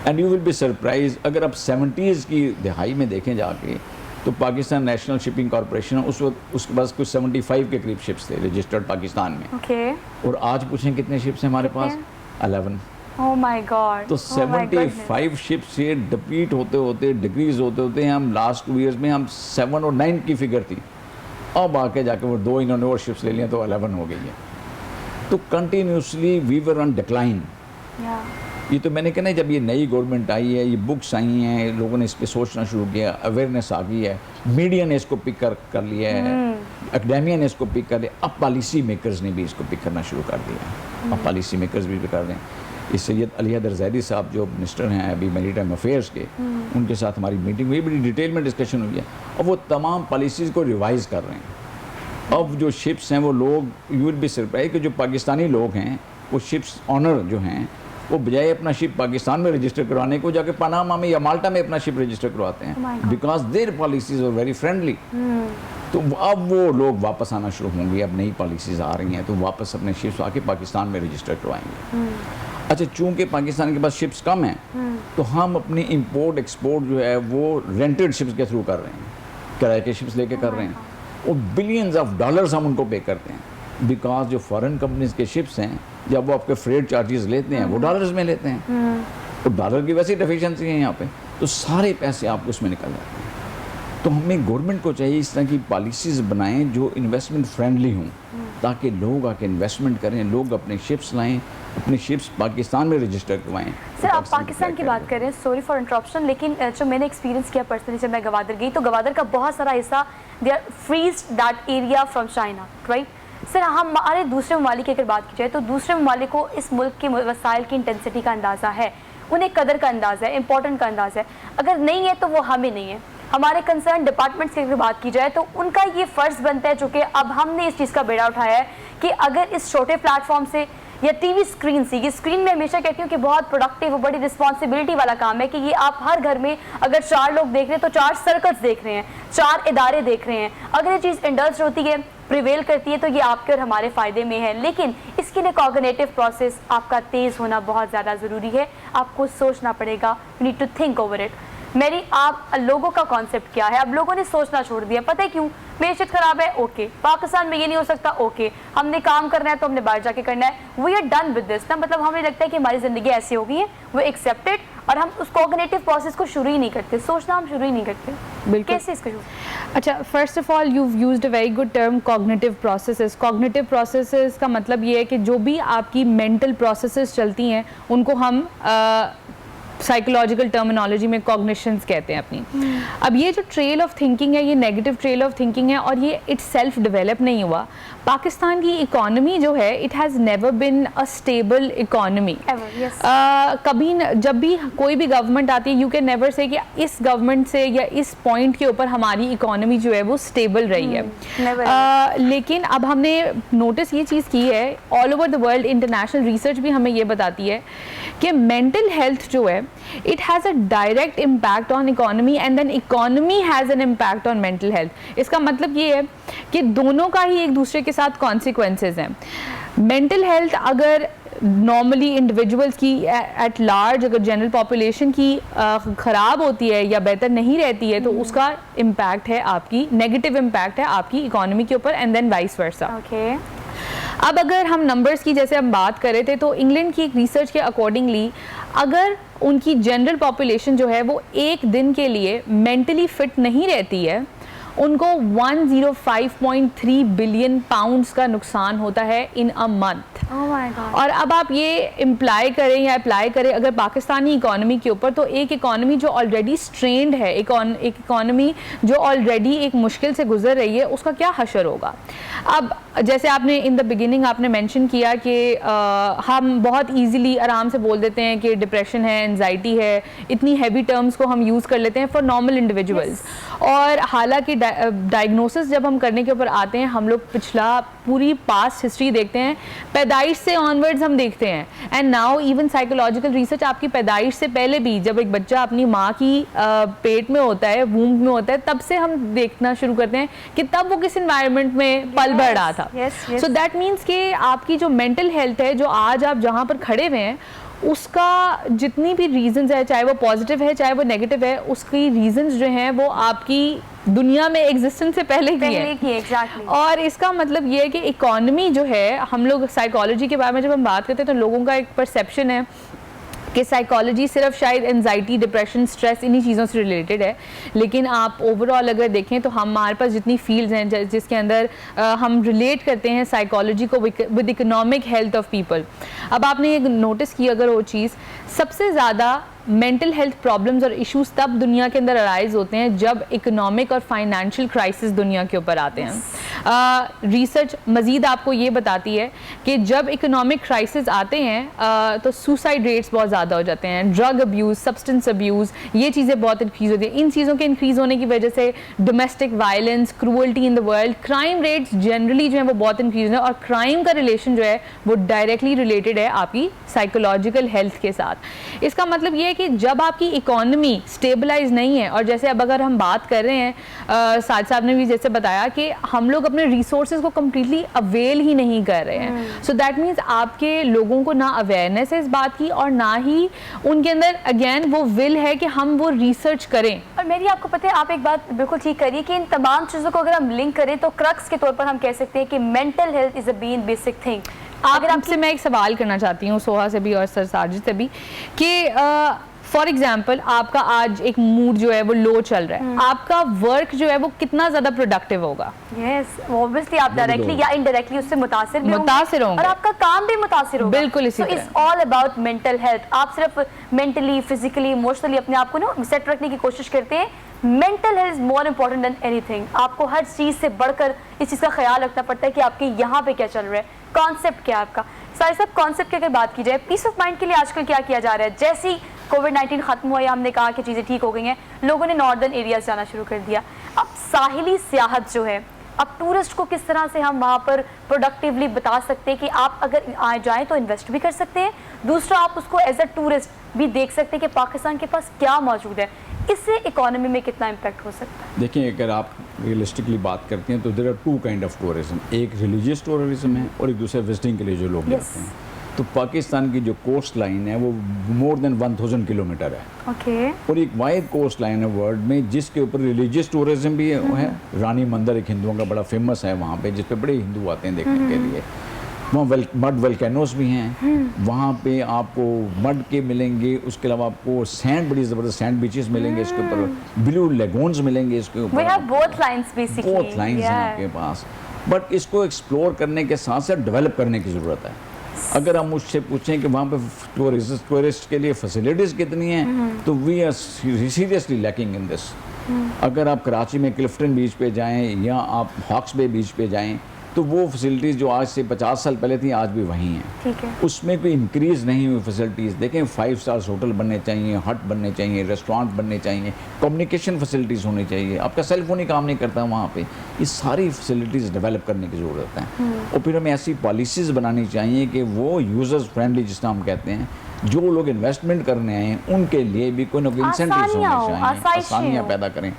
And you will be surprise, अगर आप 70s की दहाई में देखें जाके, तो पाकिस्तान नेशनल शिपिंग कॉर्पोरेशन उस वक्त उसके पास कुछ 75 के करीब शिप्स थे रजिस्टर्ड पाकिस्तान में। ओके। और आज पूछें कितने शिप्स हैं हमारे पास? 11। ओह माय गॉड। तो 75 शिप्स से डिप्लीट होते होते, डिक्रीज होते होते हम लास्ट 2 ईयर्स में हम 7 और 9 की फिगर थी, अब आके जाके वो 2 इन्होंने और शिप्स ले लिया तो 11 हो गई है। तो continuously we were on decline. ये तो मैंने कहना, जब ये नई गवर्नमेंट आई है, ये बुक्स आई हैं, लोगों ने इस पर सोचना शुरू किया, अवेयरनेस आ गई है, मीडिया ने इसको पिक कर लिया है, एकेडेमिया ने इसको पिक कर लिया, अब पॉलिसी मेकर्स ने भी इसको पिक करना शुरू कर दिया। अब पॉलिसी मेकर्स भी कर रहे हैं। इस सैयद अली हैदर ज़ैदी साहब जो मिनिस्टर हैं अभी मैरीटाइम अफेयर्स के, उनके साथ हमारी मीटिंग हुई, बड़ी डिटेल में डिस्कशन हुई है, और वो तमाम पॉलिसीज़ को रिवाइज कर रहे हैं। अब जो शिप्स हैं वो लोग, यू विल बी सरप्राइज कि जो पाकिस्तानी लोग हैं वो शिप्स ऑनर जो हैं वो बजाय अपना शिप पाकिस्तान में रजिस्टर करवाने को जाके पनामा में या माल्टा में अपना शिप रजिस्टर करवाते हैं, because their policies are very friendly. तो अब वो लोग वापस आना शुरू होंगे, अब नई पॉलिसीज आ रही हैं तो वापस अपने शिप्स आके पाकिस्तान में रजिस्टर करवाएंगे। अच्छा, चूंकि पाकिस्तान के पास शिप्स कम हैं तो हम अपनी इंपोर्ट एक्सपोर्ट जो है वो रेंटेड शिप्स के थ्रू कर रहे हैं, किराए के शिप्स लेके कर रहे हैं, और बिलियंस ऑफ डॉलर्स हम उनको पे करते हैं, बिकॉज जो फॉरेन कंपनीज के शिप्स हैं जब वो आपके फ्रेट चार्जेस लेते हैं वो डॉलर्स में लेते हैं, तो डॉलर की वैसी डेफिशिएंसी है यहाँ पे, तो सारे पैसे आपको उसमें निकल जाते हैं। तो हमें गवर्नमेंट को चाहिए इस तरह की पॉलिसीज़ बनाएं जो इन्वेस्टमेंट फ्रेंडली हों, ताकि लोग आके इन्वेस्टमेंट करें, लोग अपने शिप्स लाएं, अपने शिप्स पाकिस्तान में रजिस्टर करवाएं। सर, आप पाकिस्तान की बात कर रहे हैं, सॉरी फॉर इंटरप्शन, लेकिन जो मैंने एक्सपीरियंस किया पर्सनली जब मैं गवादर गई तो गवादर का बहुत सारा हिस्सा they are freeze that area from China, right. Sir, हमारे दूसरे ममालिक की अगर बात की जाए तो दूसरे ममालिक को इस मुल्क के वसाइल की इंटेंसिटी का अंदाज़ा है, उन्हें कदर का अंदाज़ा है, इंपॉर्टेंट का अंदाज़ा है, अगर नहीं है तो वो हमें नहीं है। हमारे कंसर्न डिपार्टमेंट्स की अगर बात की जाए तो उनका ये फ़र्ज़ बनता है, चूँकि अब हमने इस चीज़ का बेड़ा उठाया है कि अगर इस छोटे प्लेटफॉर्म से या टीवी स्क्रीन से, ये स्क्रीन में हमेशा कहती हूँ कि बहुत प्रोडक्टिव और बड़ी रिस्पॉन्सिबिलिटी वाला काम है कि ये आप हर घर में अगर 4 लोग देख रहे हैं तो 4 सर्कल्स देख रहे हैं, 4 इदारे देख रहे हैं, अगर ये चीज़ इंडल्ज होती है, प्रिवेल करती है, तो ये आपके और हमारे फ़ायदे में है। लेकिन इसके लिए कॉग्निटिव प्रोसेस आपका तेज़ होना बहुत ज़्यादा ज़रूरी है, आपको सोचना पड़ेगा, you need to think over it. मेरी आप लोगों का कॉन्सेप्ट क्या है, अब लोगों ने सोचना छोड़ दिया, पता है क्यों? मैशत खराब है, ओके, पाकिस्तान में ये नहीं हो सकता, ओके, हमने काम करना है तो हमने बाहर जाके करना है, we are done with this ना, मतलब हमें लगता है कि हमारी ज़िंदगी ऐसी हो गई है, वो एक्सेप्टेड, और हम उस कॉग्निटिव प्रोसेस को शुरू ही नहीं करते, सोचना हम शुरू ही नहीं करते। बिल्कुल। कैसे इसको शुरू? अच्छा, first of all you've used a very good term, cognitive processes। Cognitive processes का मतलब ये है कि जो भी आपकी मेंटल प्रोसेसेस चलती हैं उनको हम साइकोलॉजिकल टर्मिनोलॉजी में कॉग्निशंस कहते हैं अपनी। अब ये जो ट्रेल ऑफ थिंकिंग है, ये नेगेटिव ट्रेल ऑफ थिंकिंग है, और ये इट सेल्फ डेवलप नहीं हुआ। पाकिस्तान की इकोनॉमी जो है, it has never been a stable economy. कभी जब भी कोई भी गवर्नमेंट आती है, यू कैन नेवर से कि इस गवर्नमेंट से या इस पॉइंट के ऊपर हमारी इकोनॉमी जो है वो स्टेबल रही है। लेकिन अब हमने नोटिस ये चीज़ की है, all over the world international research भी हमें ये बताती है कि मेंटल हेल्थ जो है, it has a direct impact on economy and then economy has an impact on mental health। इसका मतलब ये है कि दोनों का ही एक दूसरे के साथ consequences हैं। मेंटल हेल्थ अगर नॉर्मली इंडिविजुअल्स की एट लार्ज, अगर जनरल पॉपुलेशन की ख़राब होती है या बेहतर नहीं रहती है, तो उसका इम्पैक्ट है, आपकी नेगेटिव इम्पैक्ट है आपकी इकोनॉमी के ऊपर, एंड देन वाइस वर्सा। अब अगर हम नंबर्स की जैसे हम बात कर रहे थे, तो इंग्लैंड की एक रिसर्च के अकॉर्डिंगली अगर उनकी जनरल पॉपुलेशन जो है वो एक दिन के लिए मेंटली फिट नहीं रहती है, उनको 105.3 बिलियन पाउंड्स का नुकसान होता है इन अ मंथ। और अब आप ये इम्प्लाई करें या अप्लाई करें अगर पाकिस्तानी इकोनॉमी के ऊपर, तो एक इकोनॉमी जो ऑलरेडी स्ट्रेंड है, एक इकोनॉमी जो ऑलरेडी एक मुश्किल से गुजर रही है, उसका क्या हशर होगा। अब जैसे आपने इन द बिगिनिंग आपने मेंशन किया कि हम बहुत इजीली आराम से बोल देते हैं कि डिप्रेशन है, एंजाइटी है, इतनी हैवी टर्म्स को हम यूज़ कर लेते हैं फॉर नॉर्मल इंडिविजुअल्स। और हालांकि डायग्नोसिस जब हम करने के ऊपर आते हैं, हम लोग पिछला पूरी पास्ट हिस्ट्री देखते हैं, पैदाइश से ऑनवर्ड्स हम देखते हैं, and now even psychological research आपकी पैदाइश से पहले भी, जब एक बच्चा अपनी माँ की पेट में होता है, वूम्ब में होता है, तब से हम देखना शुरू करते हैं कि तब वो किस इन्वायरमेंट में पल बढ़ रहा था। सो दैट मीन्स कि आपकी जो मेंटल हेल्थ है, जो आज आप जहाँ पर खड़े हुए हैं, उसका जितनी भी रीजंस है, चाहे वो पॉजिटिव है चाहे वो नेगेटिव है, उसकी रीजंस जो हैं वो आपकी दुनिया में एग्जिस्टेंस से पहले की है। exactly. और इसका मतलब ये है कि इकोनॉमी जो है, हम लोग साइकोलॉजी के बारे में जब हम बात करते हैं तो लोगों का एक परसेप्शन है कि साइकोलॉजी सिर्फ शायद एंजाइटी, डिप्रेशन, स्ट्रेस, इन्हीं चीज़ों से रिलेटेड है, लेकिन आप ओवरऑल अगर देखें तो हमारे पास जितनी फील्ड्स हैं जिसके अंदर हम रिलेट करते हैं साइकोलॉजी को with economic health of people. अब आपने एक नोटिस की अगर वो चीज़, सबसे ज़्यादा मेंटल हेल्थ प्रॉब्लम्स और इश्यूज तब दुनिया के अंदर अराइज होते हैं जब इकोनॉमिक और फाइनेंशियल क्राइसिस दुनिया के ऊपर आते हैं। रिसर्च मज़ीद आपको ये बताती है कि जब इकोनॉमिक क्राइसिस आते हैं तो सुसाइड रेट्स बहुत ज़्यादा हो जाते हैं, ड्रग अब्यूज़, सब्सटेंस अब्यूज़, ये चीज़ें बहुत इंक्रीज़ होती हैं। इन चीज़ों के इंक्रीज़ होने की वजह से domestic violence, cruelty in the world, crime rates generally जो है वो बहुत इंक्रीज़ है, और क्राइम का रिलेशन जो है वो डायरेक्टली रिलेटेड है आपकी साइकोलॉजिकल हेल्थ के साथ। इसका मतलब ये है कि जब आपकी इकोनॉमी स्टेबलाइज नहीं है, और जैसे अब अगर हम बात कर रहे हैं, साद साहब ने भी जैसे बताया कि हम लोग अपने रिसोर्सेज को कम्प्लीटली अवेल ही नहीं कर रहे हैं, सो दैट मीन्स आपके लोगों को ना अवेयरनेस है इस बात की, और ना ही उनके अंदर अगेन वो विल है कि हम वो रिसर्च करें। और मेरी आपको पता है, आप एक बात बिल्कुल ठीक करिए कि इन तमाम चीज़ों को अगर हम लिंक करें तो क्रक्स के तौर पर हम कह सकते हैं कि mental health is a been basic thing. अगर आपसे मैं एक सवाल करना चाहती हूँ सोहा से भी और सर साजिद से भी कि फॉर एग्जाम्पल आपका आज एक मूड जो है वो लो चल रहा है, आपका वर्क जो है वो कितना ज्यादा प्रोडक्टिव होगा? यस, ऑब्वियसली आप डायरेक्टली या इनडायरेक्टली उससे मुतासिर होंगे और आपका काम भी मुतासिर होगा। बिल्कुल इसी तरह। It's all about mental health. आप सिर्फ मेंटली, फिजिकली, इमोशनली अपने आप को ना सेट रखने की कोशिश करते हैं। Mental health is more important than anything. आपको हर चीज़ से बढ़कर इस चीज़ का ख्याल रखना पड़ता है कि आपके यहाँ पे क्या चल रहा है, कॉन्सेप्ट क्या है आपका। सारे सब कॉन्सेप्ट की अगर बात की जाए, पीस ऑफ माइंड के लिए आजकल क्या किया जा रहा है? जैसे ही कोविड-19 खत्म हुआ या हमने कहा कि चीज़ें ठीक हो गई हैं, लोगों ने नॉर्दर्न एरियाज जाना शुरू कर दिया। अब साहिली सियाहत जो है, अब टूरिस्ट को किस तरह से हम वहाँ पर प्रोडक्टिवली बता सकते हैं कि आप अगर आ जाएँ तो इन्वेस्ट भी कर सकते हैं, दूसरा आप उसको एज अ टूरिस्ट भी देख सकते हैं कि पाकिस्तान के पास क्या मौजूद है। इससे इकोनॉमी में कितना इम्पैक्ट हो सकता है? देखिए, अगर आप रियलिस्टिकली बात करते हैं तो there are two kind of tourism. एक रिलीजियस टूरिज्म है और एक दूसरा विजिटिंग के लिए जो लोग जाते हैं। तो पाकिस्तान की जो कोस्ट लाइन है वो मोर देन 1000 किलोमीटर है। ओके। और एक वाइड कोस्ट लाइन है वर्ल्ड में जिसके ऊपर रिलीजियस टूरिज्म भी है। रानी मंदिर एक हिंदुओं का बड़ा फेमस है वहाँ पे, जिस पे बड़े हिंदू आते हैं देखने के लिए। वहाँ मड वल्केनोस भी हैं, वहाँ पे आपको मड के मिलेंगे, उसके अलावा आपको सैंड, बड़ी ज़बरदस्त सैंड बीचेस मिलेंगे, इसके ऊपर ब्लू लेगून्स मिलेंगे, इसके ऊपर both lines basically, both lines हैं आपके पास। बट इसको एक्सप्लोर करने के साथ साथ डेवलप करने की ज़रूरत है। अगर हम मुझसे पूछें कि वहाँ पे टूरिस्ट के लिए फैसिलिटीज़ कितनी हैं, तो we are seriously lacking in this. अगर आप कराची में क्लिफ्टन बीच पे जाएं या आप हॉक्स बे बीच पे जाएं, तो वो फैसिलिटीज़ जो आज से 50 साल पहले थी आज भी वहीं हैं। ठीक है। उसमें कोई इंक्रीज़ नहीं हुई फैसिलिटीज़। देखें, 5 स्टार्स होटल बनने चाहिए, हट बनने चाहिए, रेस्टोरेंट बनने चाहिए, कम्युनिकेशन फैसिलिटीज़ होनी चाहिए। आपका सेल फोन ही काम नहीं करता वहाँ पे। ये सारी फैसिलिटीज़ डेवलप करने की ज़रूरत है। और फिर हमें ऐसी पॉलिसीज़ बनानी चाहिए कि वो यूज़र्स फ्रेंडली, जिसका हम कहते हैं, जो लोग इन्वेस्टमेंट करने आए हैं उनके लिए भी कोई ना कोई इंसेंटिव्स होने चाहिए, आसानियाँ पैदा करें।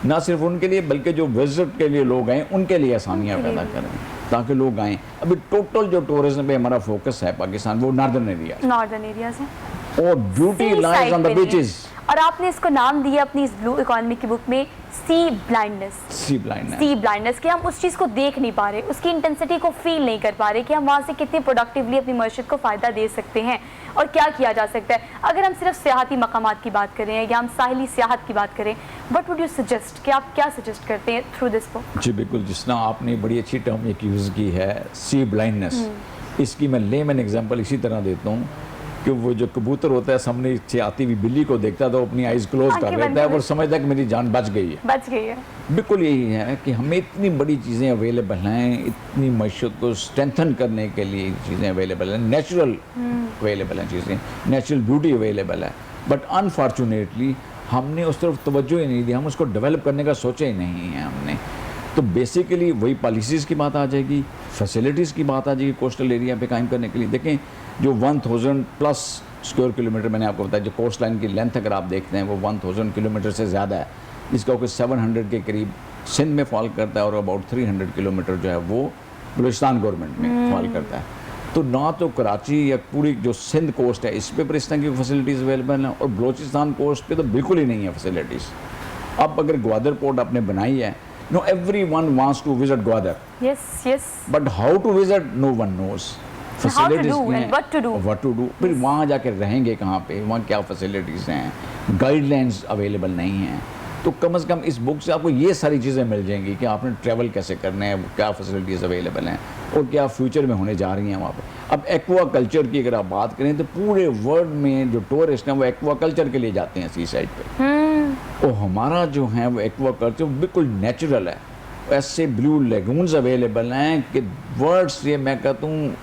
ना सिर्फ उनके लिए बल्कि जो विजिट के लिए लोग आए उनके लिए आसानियाँ पैदा करें ताकि लोग आएँ। अभी टोटल जो टूरिज्म पे हमारा फोकस है पाकिस्तान, वो नॉर्दर्न एरियाज है और beauty lies on the beaches. और आपने इसको नाम दिया अपनी इस ब्लू इकोनॉमी की बुक में, सी ब्लाइंडनेस, कि हम उस चीज़ को देख नहीं पा रहे, उसकी इंटेंसिटी को फील नहीं कर पा रहे कि हम वहाँ से कितनी प्रोडक्टिवली अपनी मईशत को फ़ायदा दे सकते हैं और क्या किया जा सकता है। अगर हम सिर्फ सियाहती मकामात की बात करें या हम साहिली सियाहत की बात करें, व्हाट वुड यू सजेस्ट, कि आप क्या सजेस्ट करते हैं थ्रू दिस बुक? जी बिल्कुल, जिस तरह आपने बड़ी अच्छी टर्म एक यूज़ की है, सी ब्लाइंडनेस, इसकी मैं लेमन एग्जांपल इसी तरह देता हूँ कि वो जो कबूतर होता है सामने से आती हुई बिल्ली को देखता था, अपनी आइज़ क्लोज कर लेता है और समझता है कि मेरी जान बच गई है। बिल्कुल यही है कि हमें इतनी बड़ी चीज़ें अवेलेबल हैं, इतनी मईशत को स्ट्रेंथन करने के लिए चीज़ें अवेलेबल हैं, नेचुरल अवेलेबल हैं, चीज़ें नेचुरल ब्यूटी अवेलेबल है। बट अनफॉर्चुनेटली हमने उस तरफ तवज्जो ही नहीं दी, हम उसको डेवलप करने का सोचा ही नहीं है हमने। तो बेसिकली वही पॉलिसीज़ की बात आ जाएगी, फैसिलिटीज़ की बात आ जाएगी कोस्टल एरिया पे कायम करने के लिए। देखें, जो 1000 प्लस स्क्वायर किलोमीटर मैंने आपको बताया, जो कोस्ट लाइन की लेंथ अगर आप देखते हैं वो 1000 किलोमीटर से ज़्यादा है, जिसका कोई 700 के करीब सिंध में फॉल करता है और अबाउट 300 किलोमीटर जो है वो बलूचिस्तान गवर्नमेंट में फॉल करता है। तो ना तो कराची या पूरी जो सिंध कोस्ट है इस पर इस तरह की फैसिलिटीज़ अवेलेबल हैं, और बलूचिस्तान कोस्ट पे तो बिल्कुल ही नहीं है फैसिलिटीज़। अब अगर ग्वादर पोर्ट आपने बनाई है, no everyone wants to visit Gwadar. Yes. But how to visit, no one knows. Facilities and what to do. फिर वहाँ जाकर रहेंगे कहाँ पे, वहाँ क्या फैसिलिटीज़ हैं, गाइडलाइंस अवेलेबल नहीं हैं। तो कम से कम इस बुक से आपको ये सारी चीज़ें मिल जाएंगी कि आपने ट्रैवल कैसे करना है, क्या फैसिलिटीज़ अवेलेबल हैं और क्या फ्यूचर में होने जा रही हैं वहाँ पे। अब एक्वा कल्चर की अगर आप बात करें तो पूरे वर्ल्ड में जो टूरिस्ट हैं वो एक्वा कल्चर के लिए जाते हैं सी साइड पे। और हमारा जो है वो एक्वा कल्चर बिल्कुल नेचुरल है। ऐसे ब्लू लेगून्स अवेलेबल हैं कि वर्ल्ड से मैं कहता हूँ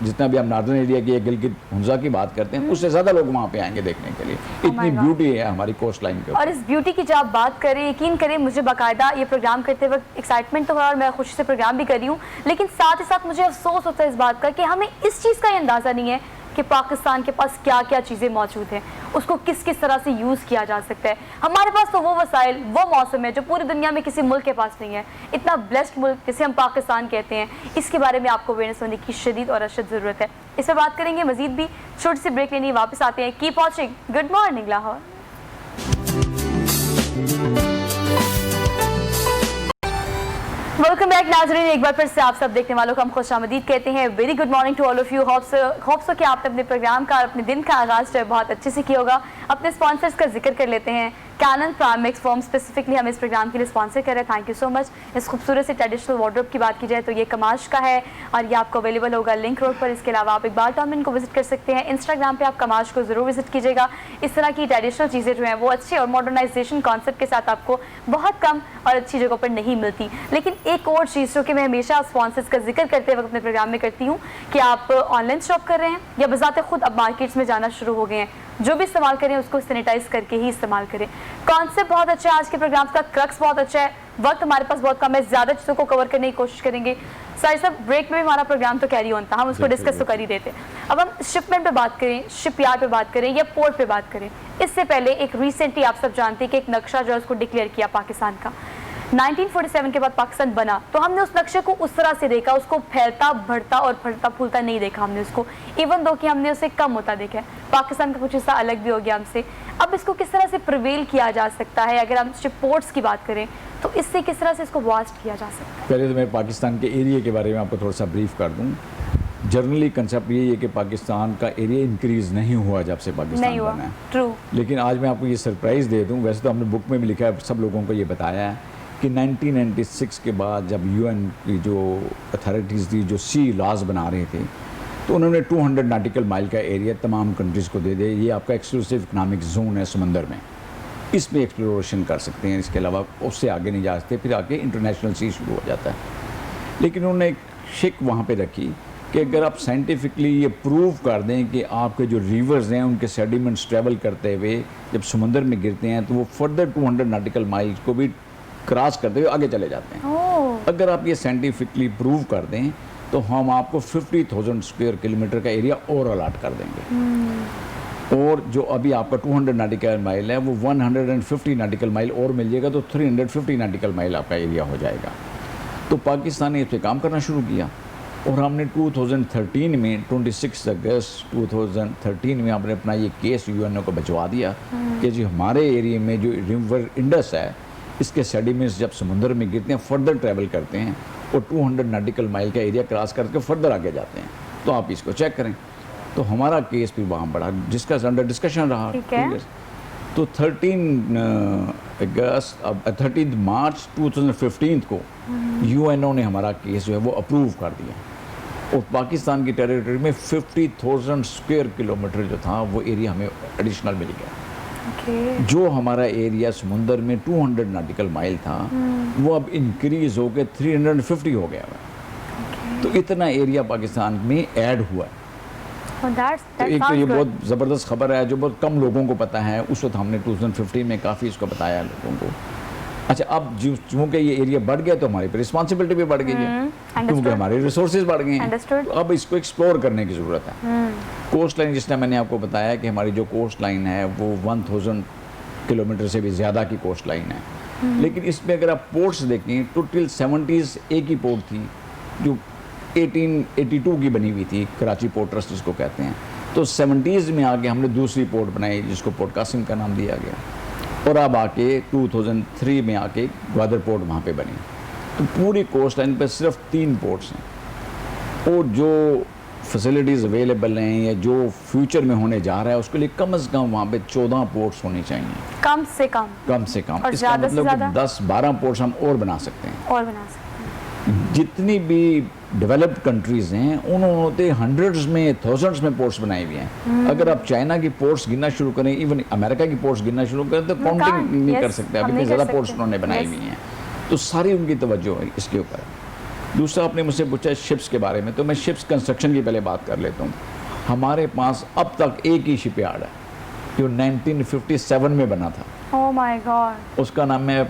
जितना भी हम नॉर्दर्न एरिया की गिलगित हुंजा की बात करते हैं उससे ज़्यादा लोग वहाँ पे आएंगे देखने के लिए। इतनी ब्यूटी है हमारी कोस्ट लाइन के। और इस ब्यूटी की जब आप बात करें, यकीन करें मुझे बाकायदा ये प्रोग्राम करते वक्त एक्साइटमेंट तो है और मैं खुशी से प्रोग्राम भी कर रही हूँ, लेकिन साथ ही साथ मुझे अफसोस होता है इस बात का कि हमें इस चीज़ का ये अंदाज़ा नहीं है कि पाकिस्तान के पास क्या क्या चीज़ें मौजूद हैं, उसको किस किस तरह से यूज़ किया जा सकता है। हमारे पास तो वो वसाइल, वो मौसम है जो पूरी दुनिया में किसी मुल्क के पास नहीं है। इतना ब्लेस्ड मुल्क जिसे हम पाकिस्तान कहते हैं, इसके बारे में आपको अवेयरनेस होने की शदीद और अशद ज़रूरत है। इस पर बात करेंगे मजीद भी, छोटी सी ब्रेक लेनी, वापस आते हैं। Keep watching good morning Lahore. Welcome back नाजरीन, एक बार फिर से आप सब देखने वालों को हम खुशामदीद कहते हैं। Very good morning to all of you. Hopes कि आपने अपने प्रोग्राम का, अपने दिन का आगाज़ जो है बहुत अच्छे से किया होगा। अपने स्पॉन्सर्स का जिक्र कर लेते हैं। कैनन प्राइमेक्स फॉर्म स्पेसिफिकली हमें इस प्रोग्राम के लिए स्पॉन्सर कर रहे हैं, थैंक यू सो मच। इस खूबसूरत से ट्रेडिशनल वार्डरोब की बात की जाए तो ये कमाश का है और ये आपको अवेलेबल होगा लिंक रोड पर। इसके अलावा आप इकबाल टॉमिन को विजिट कर सकते हैं। इंस्टाग्राम पे आप कमाश को ज़रूर विजिट कीजिएगा। इस तरह की ट्रेडिशनल चीज़ें जो हैं वो अच्छे और मॉडर्नाइजेशन कॉन्सेप्ट के साथ आपको बहुत कम और अच्छी जगहों पर नहीं मिलती। लेकिन एक और चीज़ जो कि मैं हमेशा स्पॉन्सर्स का जिक्र करते वक्त अपने प्रोग्राम में करती हूँ कि आप ऑनलाइन शॉप कर रहे हैं या बजाते खुद अब मार्केट्स में जाना शुरू हो गए हैं, जो भी इस्तेमाल करें उसको सैनिटाइज करके ही इस्तेमाल करें। कॉन्सेप्ट बहुत अच्छा है आज के प्रोग्राम का, क्रक्स बहुत अच्छा है। वक्त हमारे पास बहुत कम है, ज़्यादा चीज़ों को कवर करने की कोशिश करेंगे। सारी सब ब्रेक में भी हमारा प्रोग्राम तो कैरी ऑन था, हम उसको डिस्कस तो कर ही देते। अब हम शिपमेंट पे बात करें, शिपयार्ड पे बात करें या पोर्ट पे बात करें, इससे पहले एक रिसेंटली आप सब जानते हैं कि एक नक्शा जो है उसको डिक्लेयर किया पाकिस्तान का। 1947 के बाद पाकिस्तान बना तो हमने उस नक्शे को उस तरह से देखा, उसको फैलता बढ़ता और फटता फूलता नहीं देखा हमने उसको, इवन दो कि हमने उसे कम होता देखा है। पाकिस्तान का कुछ हिस्सा अलग भी हो गया हमसे। अब इसको किस तरह से प्रिवेल किया जा सकता है, अगर हम पोर्ट्स की बात करें तो इससे किस तरह से इसको वास्ट किया जा सकता है? पहले तो मैं पाकिस्तान के एरिया के बारे में आपको थोड़ा सा ब्रीफ कर दूँ। जनरली कंसेप्ट यही है कि पाकिस्तान का एरिया इंक्रीज़ नहीं हुआ जब से पाकिस्तान बना है। ट्रू। लेकिन आज मैं आपको ये सरप्राइज़ दे दूँ, वैसे तो हमने बुक में भी लिखा है, सब लोगों को ये बताया है कि 1996 के बाद जब यूएन की जो अथॉरिटीज़ थी जो सी लॉज बना रहे थे तो उन्होंने 200 नॉटिकल माइल का एरिया तमाम कंट्रीज़ को दे दिया। ये आपका एक्सक्लूसिव इकनॉमिक जोन है समंदर में, इसमें एक्सप्लोरेशन कर सकते हैं, इसके अलावा उससे आगे नहीं जा सकते, फिर आगे इंटरनेशनल सी शुरू हो जाता है। लेकिन उन्होंने एक शिक वहाँ पे रखी कि अगर आप साइंटिफिकली ये प्रूव कर दें कि आपके जो रिवर्स हैं उनके सेडिमेंट्स ट्रैवल करते हुए जब समंदर में गिरते हैं तो वो फर्दर 200 नॉटिकल माइल्स को भी क्रॉस करते हुए आगे चले जाते हैं। अगर आप ये साइंटिफिकली प्रूव कर दें तो हम आपको 50,000 स्क्वायर किलोमीटर का एरिया और अलाट कर देंगे। और जो अभी आपका 200 नॉटिकल माइल है वो 150 नॉटिकल माइल और मिल जाएगा, तो 350 नॉटिकल माइल आपका एरिया हो जाएगा। तो पाकिस्तान ने इस पर काम करना शुरू किया और हमने 2013 में 26 अगस्त 2013 में हमने अपना ये केस यूएनओ को भिजवा दिया कि जी हमारे एरिया में जो रिवर इंडस है इसके सेडिमेंट्स जब समुद्र में गिरते हैं फर्दर ट्रैवल करते हैं और 200 नॉटिकल माइल का एरिया क्रॉस करके फर्दर आगे जाते हैं, तो आप इसको चेक करें। तो हमारा केस भी वहाँ बढ़ा, डिस्कस अंडर डिस्कशन रहा। तो 13 मार्च 2015 को यूएनओ ने हमारा केस जो है वो अप्रूव कर दिया और पाकिस्तान की टेरिटरी में 50,000 स्क्वायर किलोमीटर जो था वो एरिया हमें एडिशनल मिल गया। जो हमारा एरिया समुंदर में 200 नॉटिकल माइल था वो अब इंक्रीज होकर 350 हो गया है। तो इतना एरिया पाकिस्तान में ऐड हुआ है। तो एक तो ये बहुत ज़बरदस्त खबर है जो बहुत कम लोगों को पता है। उस वक्त हमने 2015 में काफ़ी इसको बताया लोगों को। अच्छा, अब चूँकि ये एरिया बढ़ गया तो हमारी रिस्पॉन्सिबिलिटी भी बढ़ गई है क्योंकि हमारे रिसोर्सेज बढ़ गए हैं। तो अब इसको एक्सप्लोर करने की ज़रूरत है। कोस्ट लाइन, जिस तरह मैंने आपको बताया कि हमारी जो कोस्ट लाइन है वो 1000 किलोमीटर से भी ज़्यादा की कोस्ट लाइन है। लेकिन इसमें अगर आप पोर्ट्स देखें तो टिल 70s एक ही पोर्ट थी जो 1882 की बनी हुई थी, कराची पोर्ट ट्रस्ट जिसको कहते हैं। तो 70s में आके हमने दूसरी पोर्ट बनाई जिसको पोर्ट कासिम का नाम दिया गया और अब आके 2003 में आके ग्वादर पोर्ट वहाँ पे बनी। तो पूरी कोस्ट लाइन पर सिर्फ 3 पोर्ट्स हैं और जो फैसिलिटीज़ अवेलेबल हैं या जो फ्यूचर में होने जा रहा है उसके लिए कम से कम वहाँ पे 14 पोर्ट्स होने चाहिए, कम से कम। कम से कम। और इसका ज़्यादा से मतलब कि ज़्यादा? 10-12 पोर्ट्स हम और बना सकते हैं। और बना सकते हैं। जितनी भी डेवलप्ड कंट्रीज़ हैं उन्होंने हंड्रेड्स में थाउजेंड्स में पोर्ट्स बनाए हुए हैं। अगर आप चाइना की पोर्ट्स गिनना शुरू करें, इवन अमेरिका की पोर्ट्स गिनना शुरू करें तो काउंटिंग नहीं कर सकते। अब इतने ज़्यादा पोर्ट्स उन्होंने बनाई हुई हैं, तो सारी उनकी तवज्जो है इसके ऊपर। दूसरा आपने मुझसे पूछा शिप्स के बारे में, तो मैं शिप्स कंस्ट्रक्शन की पहले बात कर लेता हूँ। हमारे पास अब तक एक ही शिपयार्ड है जो 1957 में बना था। ओह माय गॉड। उसका नाम है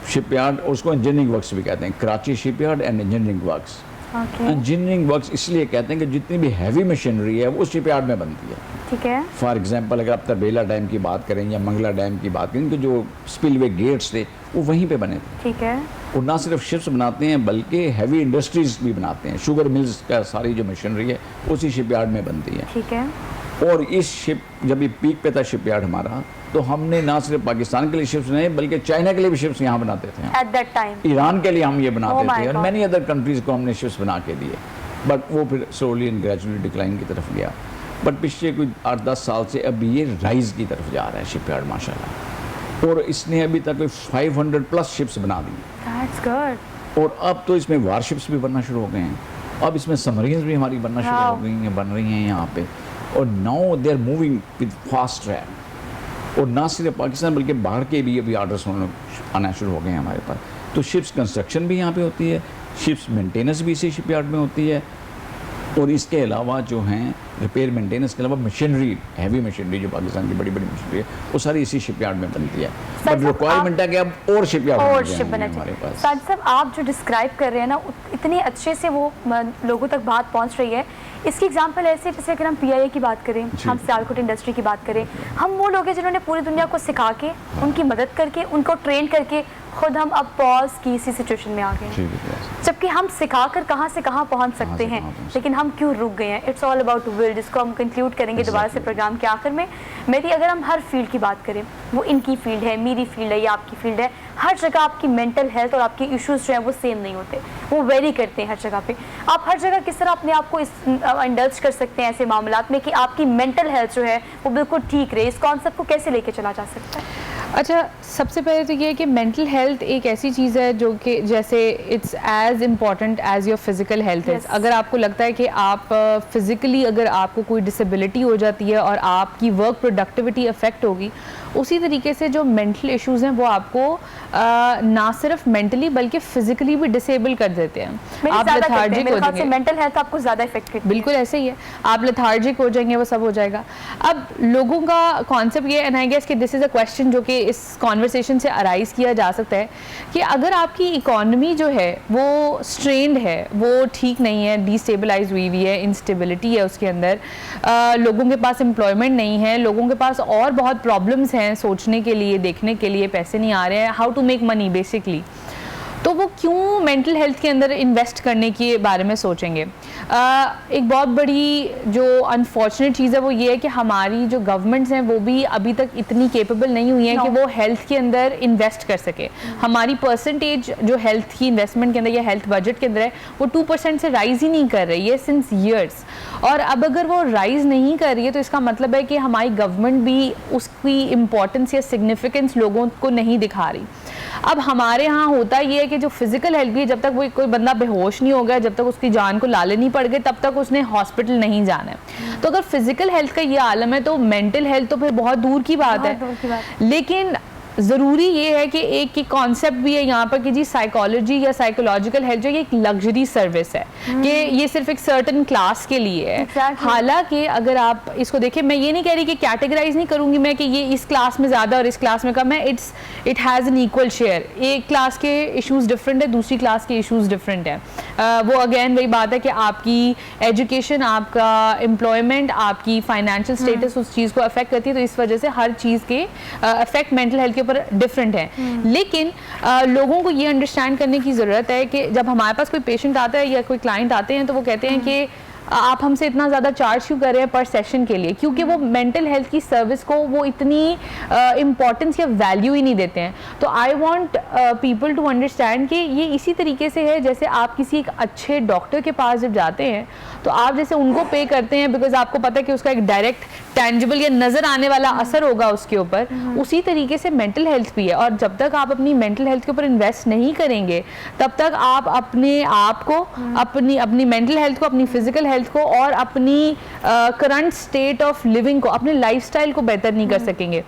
शिपयार्ड, उसको इंजीनियरिंग वर्क्स भी कहते हैं, Karachi shipyard and engineering works. Okay, engineering works इसलिए कहते हैं कि जितनी भी हैवी मशीनरी है वो शिपयार्ड में बनती है। ठीक है। फॉर एग्जांपल अगर आप तरबेला डैम की बात करें या मंगला डैम की बात करें, तो जो स्पिलवे गेट्स थे वो वहीं पे बने थे। ठीक है। और ना सिर्फ शिप्स बनाते हैं बल्कि हैवी इंडस्ट्रीज भी बनाते हैं। शुगर मिल्स का सारी जो मशीनरी है उसी शिपयार्ड में बनती है। ठीक है। और इस शिप जब ये पीक पे था शिपयार्ड हमारा, तो हमने ना सिर्फ पाकिस्तान के लिए शिप्स बनाए बल्कि चाइना के लिए भी शिप्स यहाँ बनाते थे। एट दैट टाइम ईरान के लिए हम ये Oh बनाते my थे और God. मैनी अदर कंट्रीज़ को हमने शिप्स बना के दिए, बट वो फिर स्लोली एंड ग्रेजुअली डिक्लाइन की तरफ गया। बट पिछले कुछ 8-10 साल से अभी ये राइज की तरफ जा रहा है शिपयार्ड माशाल्लाह, और इसने अभी तक 500 प्लस शिप्स बना दी। That's good. और अब तो इसमें वारशिप्स भी बनना शुरू हो गए हैं, अब इसमें सबमरीन्स भी हमारी बनना शुरू हो Wow. गई हैं, बन रही हैं यहाँ पे। और now they are moving with fast track. और ना सिर्फ पाकिस्तान बल्कि बाहर के भी अभी आर्डर्स आना शुरू हो गए हैं हमारे पास। तो शिप्स कंस्ट्रक्शन भी यहाँ पे होती है, शिप्स मेंटेनेंस भी इसी शिपयार्ड में होती है, और इसके अलावा जो हैं रिपेयर मेंटेनेंस के अलावा मशीनरी, हैवी मशीनरी जो पाकिस्तान की बड़ी बड़ी मशीनरी है वो सारी इसी शिपयार्ड में बनती है। बट रिक्वायरमेंट है कि अब और शिपयार्ड और होने शिप बना चाहिए हमारे पास। साजिद साहब, आप जो डिस्क्राइब कर रहे हैं ना, इतने अच्छे से वो लोगों तक बात पहुंच रही है। इसकी एग्जांपल ऐसे जैसे अगर हम पीआईए की बात करें, हम सियालकोट इंडस्ट्री की बात करें, हम वो लोग हैं जिन्होंने पूरी दुनिया को सिखा के, उनकी मदद करके, उनको ट्रेन करके खुद हम अब पॉज की इसी सिचुएशन में आ गए हैं। जबकि हम सिखाकर कहाँ से कहाँ पहुँच सकते हैं, लेकिन हम क्यों रुक गए हैं। इट्स ऑल अबाउट विल, जिसको हम कंक्लूड करेंगे दोबारा से प्रोग्राम के आखिर में। मेरी अगर हम हर फील्ड की बात करें, वो इनकी फील्ड है, मेरी फील्ड है या आपकी फील्ड है, हर जगह आपकी मेंटल हेल्थ और आपके इश्यूज जो हैं वो सेम नहीं होते, वो वेरी करते हैं हर जगह पे। आप हर जगह किस तरह अपने आप को इंडल्ज कर सकते हैं ऐसे मामलात में कि आपकी मेंटल हेल्थ जो है वो बिल्कुल ठीक रहे। इस कॉन्सेप्ट को कैसे लेके चला जा सकता है? अच्छा, सबसे पहले तो ये है कि मेंटल हेल्थ एक ऐसी चीज़ है जो कि जैसे it's as important as your physical health is. अगर आपको लगता है कि आप फिज़िकली अगर आपको कोई डिसेबिलिटी हो जाती है और आपकी वर्क प्रोडक्टिविटी अफेक्ट होगी, उसी तरीके से जो मेंटल इश्यूज़ हैं वो आपको ना सिर्फ मेंटली बल्कि फिजिकली भी डिसेबल कर देते हैं। आप लेथार्जिक हो जाएंगे, मेंटल हेल्थ आपको ज़्यादा इफेक्ट करती है। बिल्कुल ऐसे ही है, आप लेथार्जिक हो जाएंगे, वो सब हो जाएगा। अब लोगों का कॉन्सेप्ट ये, एंड आई गेस कि दिस इज़ अ क्वेश्चन जो कि इस कॉन्वर्सेशन से अराइज किया जा सकता है कि अगर आपकी इकोनॉमी जो है वो स्ट्रेंड है, वो ठीक नहीं है, डिस्टेबलाइज हुई हुई है, इंस्टेबिलिटी है उसके अंदर, लोगों के पास एम्प्लॉयमेंट नहीं है, लोगों के पास और बहुत प्रॉब्लम्स हैं सोचने के लिए, देखने के लिए, पैसे नहीं आ रहे हैं, how to make money basically, तो वो क्यों मेंटल हेल्थ के अंदर इन्वेस्ट करने के बारे में सोचेंगे। एक बहुत बड़ी जो अनफॉर्चुनेट चीज़ है वो ये है कि हमारी जो गवर्नमेंट्स हैं वो भी अभी तक इतनी केपेबल नहीं हुई हैं कि वो हेल्थ के अंदर इन्वेस्ट कर सके। हमारी परसेंटेज जो हेल्थ की इन्वेस्टमेंट के अंदर या हेल्थ बजट के अंदर है वो 2% से राइज़ ही नहीं कर रही है सिंस ईयर्स। और अब अगर वो राइज़ नहीं कर रही है तो इसका मतलब है कि हमारी गवर्नमेंट भी उसकी इम्पोर्टेंस या सिग्निफिकेंस लोगों को नहीं दिखा रही। अब हमारे यहाँ होता ये है कि जो फिजिकल हेल्थ भी, जब तक वो कोई बंदा बेहोश नहीं हो गया, जब तक उसकी जान को लाले नहीं पड़ गए, तब तक उसने हॉस्पिटल नहीं जाना है। तो अगर फिजिकल हेल्थ का ये आलम है तो मेंटल हेल्थ तो फिर बहुत दूर की बात है। लेकिन ज़रूरी ये है कि एक की कॉन्सेप्ट भी है यहाँ पर कि जी साइकोलॉजी या साइकोलॉजिकल हेल्थ जो ये एक लग्जरी सर्विस है कि ये सिर्फ एक सर्टन क्लास के लिए है। हालांकि अगर आप इसको देखें, मैं ये नहीं कह रही कि कैटेगराइज नहीं करूँगी मैं कि ये इस क्लास में ज़्यादा और इस क्लास में कम है। It has an equal share. एक क्लास के इशूज़ डिफरेंट है, दूसरी क्लास के इशूज़ डिफरेंट है। वो अगेन वही बात है कि आपकी एजुकेशन, आपका एम्प्लॉयमेंट, आपकी फाइनेंशियल स्टेटस उस चीज़ को अफेक्ट करती है। तो इस वजह से हर चीज़ के अफेक्ट मेंटल हेल्थ पर डिफरेंट है। लेकिन लोगों को ये अंडरस्टैंड करने की ज़रूरत है कि जब हमारे पास कोई पेशेंट आता है या कोई क्लाइंट आते हैं तो वो कहते हैं कि आप हमसे इतना ज़्यादा चार्ज क्यों कर रहे हैं पर सेशन के लिए, क्योंकि वो मेंटल हेल्थ की सर्विस को वो इतनी इम्पोर्टेंस या वैल्यू ही नहीं देते हैं। तो I want people to understand कि ये इसी तरीके से है जैसे आप किसी एक अच्छे डॉक्टर के पास जब जाते हैं तो आप जैसे उनको पे करते हैं बिकॉज आपको पता है कि उसका एक डायरेक्ट टेंजिबल या नज़र आने वाला असर होगा उसके ऊपर, उसी तरीके से मेंटल हेल्थ भी है। और जब तक आप अपनी मेंटल हेल्थ के ऊपर इन्वेस्ट नहीं करेंगे तब तक आप अपने आप को, अपनी मेंटल हेल्थ को, अपनी फिजिकल हेल्थ को और अपनी करंट स्टेट ऑफ लिविंग को, अपने लाइफस्टाइल को बेहतर नहीं कर सकेंगे।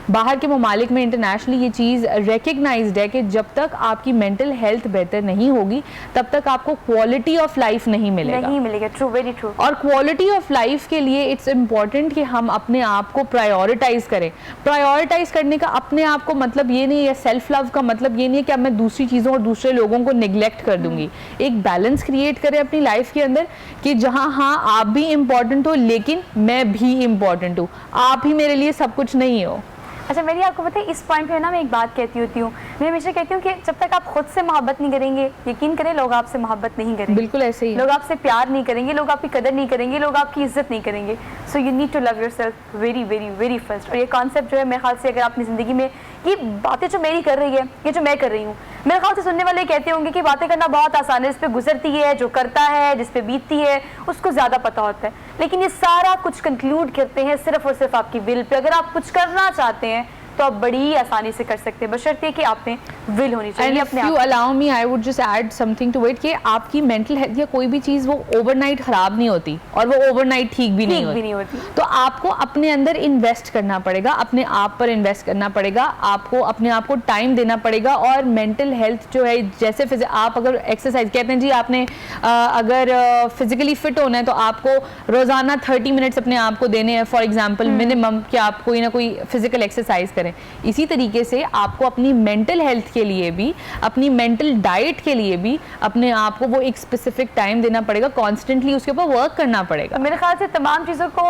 बाहर के ममालिक में इंटरनेशनली ये चीज़ रिकग्नाइज्ड है कि जब तक आपकी मेंटल हेल्थ बेहतर नहीं होगी तब तक आपको क्वालिटी ऑफ लाइफ नहीं मिलेगा। True, very true. और क्वालिटी ऑफ लाइफ के लिए इट्स इम्पॉर्टेंट कि हम अपने आप को प्रायोरिटाइज करें। प्रायोरिटाइज करने का अपने आप को मतलब ये नहीं है, सेल्फ लव का मतलब ये नहीं है कि अब मैं दूसरी चीज़ों और दूसरे लोगों को निगलेक्ट कर दूंगी। एक बैलेंस क्रिएट करें अपनी लाइफ के अंदर कि जहाँ हाँ आप भी इम्पॉर्टेंट हो लेकिन मैं भी इम्पॉर्टेंट हूँ, आप ही मेरे लिए सब कुछ नहीं हो। अच्छा, मेरी आपको पता है इस पॉइंट पे ना मैं एक बात कहती होती हूँ, मैं हमेशा कहती हूँ कि जब तक आप खुद से मोहब्बत नहीं करेंगे, यकीन करें लोग आपसे मोहब्बत नहीं करेंगे। बिल्कुल ऐसे ही, लोग आपसे प्यार नहीं करेंगे, लोग आपकी कदर नहीं करेंगे, लोग आपकी इज्जत नहीं करेंगे। So you need to love yourself very very very first. और ये कॉन्सेप्ट जो है मेरे ख्याल से अगर अपनी ज़िंदगी में ये बातें जो मेरी कर रही है, ये जो मैं कर रही हूँ, मेरे ख्याल से सुनने वाले कहते होंगे कि बातें करना बहुत आसान है, जिस पे गुजरती है, जो करता है, जिस पे बीतती है उसको ज़्यादा पता होता है। लेकिन ये सारा कुछ कंक्लूड करते हैं सिर्फ और सिर्फ आपकी विल पे। अगर आप कुछ करना चाहते हैं तो आप बड़ी आसानी से कर सकते हैं, बशर्ते कि आप में विल होनी चाहिए अपने आप। You allow me, I would just add something to it कि आपकी मेंटल हेल्थ या कोई भी चीज़ वो ओवरनाइट खराब नहीं होती और वो ओवरनाइट ठीक भी नहीं होती। तो आपको अपने अंदर इन्वेस्ट करना पड़ेगा, अपने आप पर इन्वेस्ट करना पड़ेगा, आपको अपने आप को टाइम देना पड़ेगा। और मेंटल हेल्थ जो है, जैसे आप अगर एक्सरसाइज कहते हैं जी आपने अगर फिजिकली फिट होना है तो आपको रोजाना 30 मिनट्स अपने आप को देने हैं फॉर एग्जाम्पल मिनिमम, कि आप कोई ना कोई फिजिकल एक्सरसाइज करें। इसी तरीके से आपको अपनी मेंटल हेल्थ के लिए भी, अपनी मेंटल डाइट के लिए भी अपने आप को वो एक स्पेसिफिक टाइम देना पड़ेगा, कॉन्स्टेंटली उसके ऊपर वर्क करना पड़ेगा। तो मेरे ख्याल से तमाम चीज़ों को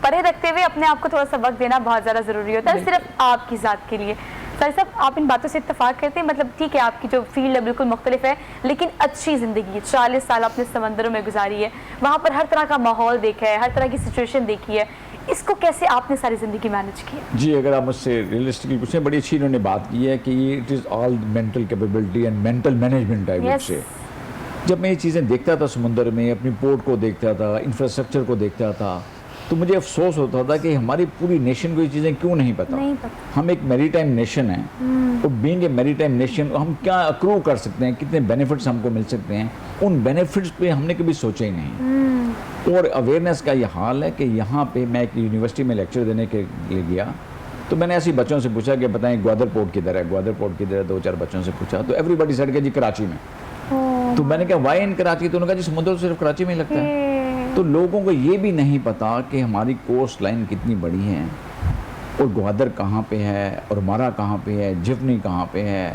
परे रखते हुए अपने आप को थोड़ा सा वक्त देना बहुत ज़्यादा ज़रूरी होता है, सिर्फ आपकी ज़ात के लिए। सर साहब, आप इन बातों से इत्तेफाक करते हैं? मतलब ठीक है आपकी जो फील्ड है बिल्कुल मुख्तलिफ है, लेकिन अच्छी ज़िंदगी 40 साल आपने समंदरों में गुजारी है, वहाँ पर हर तरह का माहौल देखा है, हर तरह की सिचुएशन देखी है, इसको कैसे आपने सारी ज़िंदगी मैनेज किया? जी, अगर आप मुझसे रियलिस्टिकली पूछें, बड़ी अच्छी इन्होंने बात की है कि it is all mental capability and mental management I would say. जब मैं ये चीज़ें देखता था समुंदर में, अपनी पोर्ट को देखता था, इंफ्रास्ट्रक्चर को देखता था, तो मुझे अफसोस होता था कि हमारी पूरी नेशन को ये चीज़ें क्यों नहीं पता। हम एक मैरीटाइम नेशन है, और बीइंग ए मैरीटाइम नेशन हम क्या अक्रू कर सकते हैं, कितने बेनिफिट्स हमको मिल सकते हैं, उन बेनिफिट्स पे हमने कभी सोचा ही नहीं। और अवेयरनेस का ये हाल है कि यहाँ पे मैं एक यूनिवर्सिटी में लेक्चर देने के लिए गया, तो मैंने ऐसे बच्चों से पूछा कि बताएं ग्वादर पोर्ट किधर है, ग्वादर पोर्ट किधर है, 2-4 बच्चों से पूछा, तो एवरीबॉडी सेड कि जी कराची में। तो मैंने कहा वाई इन कराची, तो उन्होंने कहा जी समुद्र तो सिर्फ कराची में ही लगता है। तो लोगों को ये भी नहीं पता कि हमारी कोस्ट लाइन कितनी बड़ी है, और ग्वादर कहाँ पे है, और मारा कहाँ पे है, जिफनी कहाँ पे है,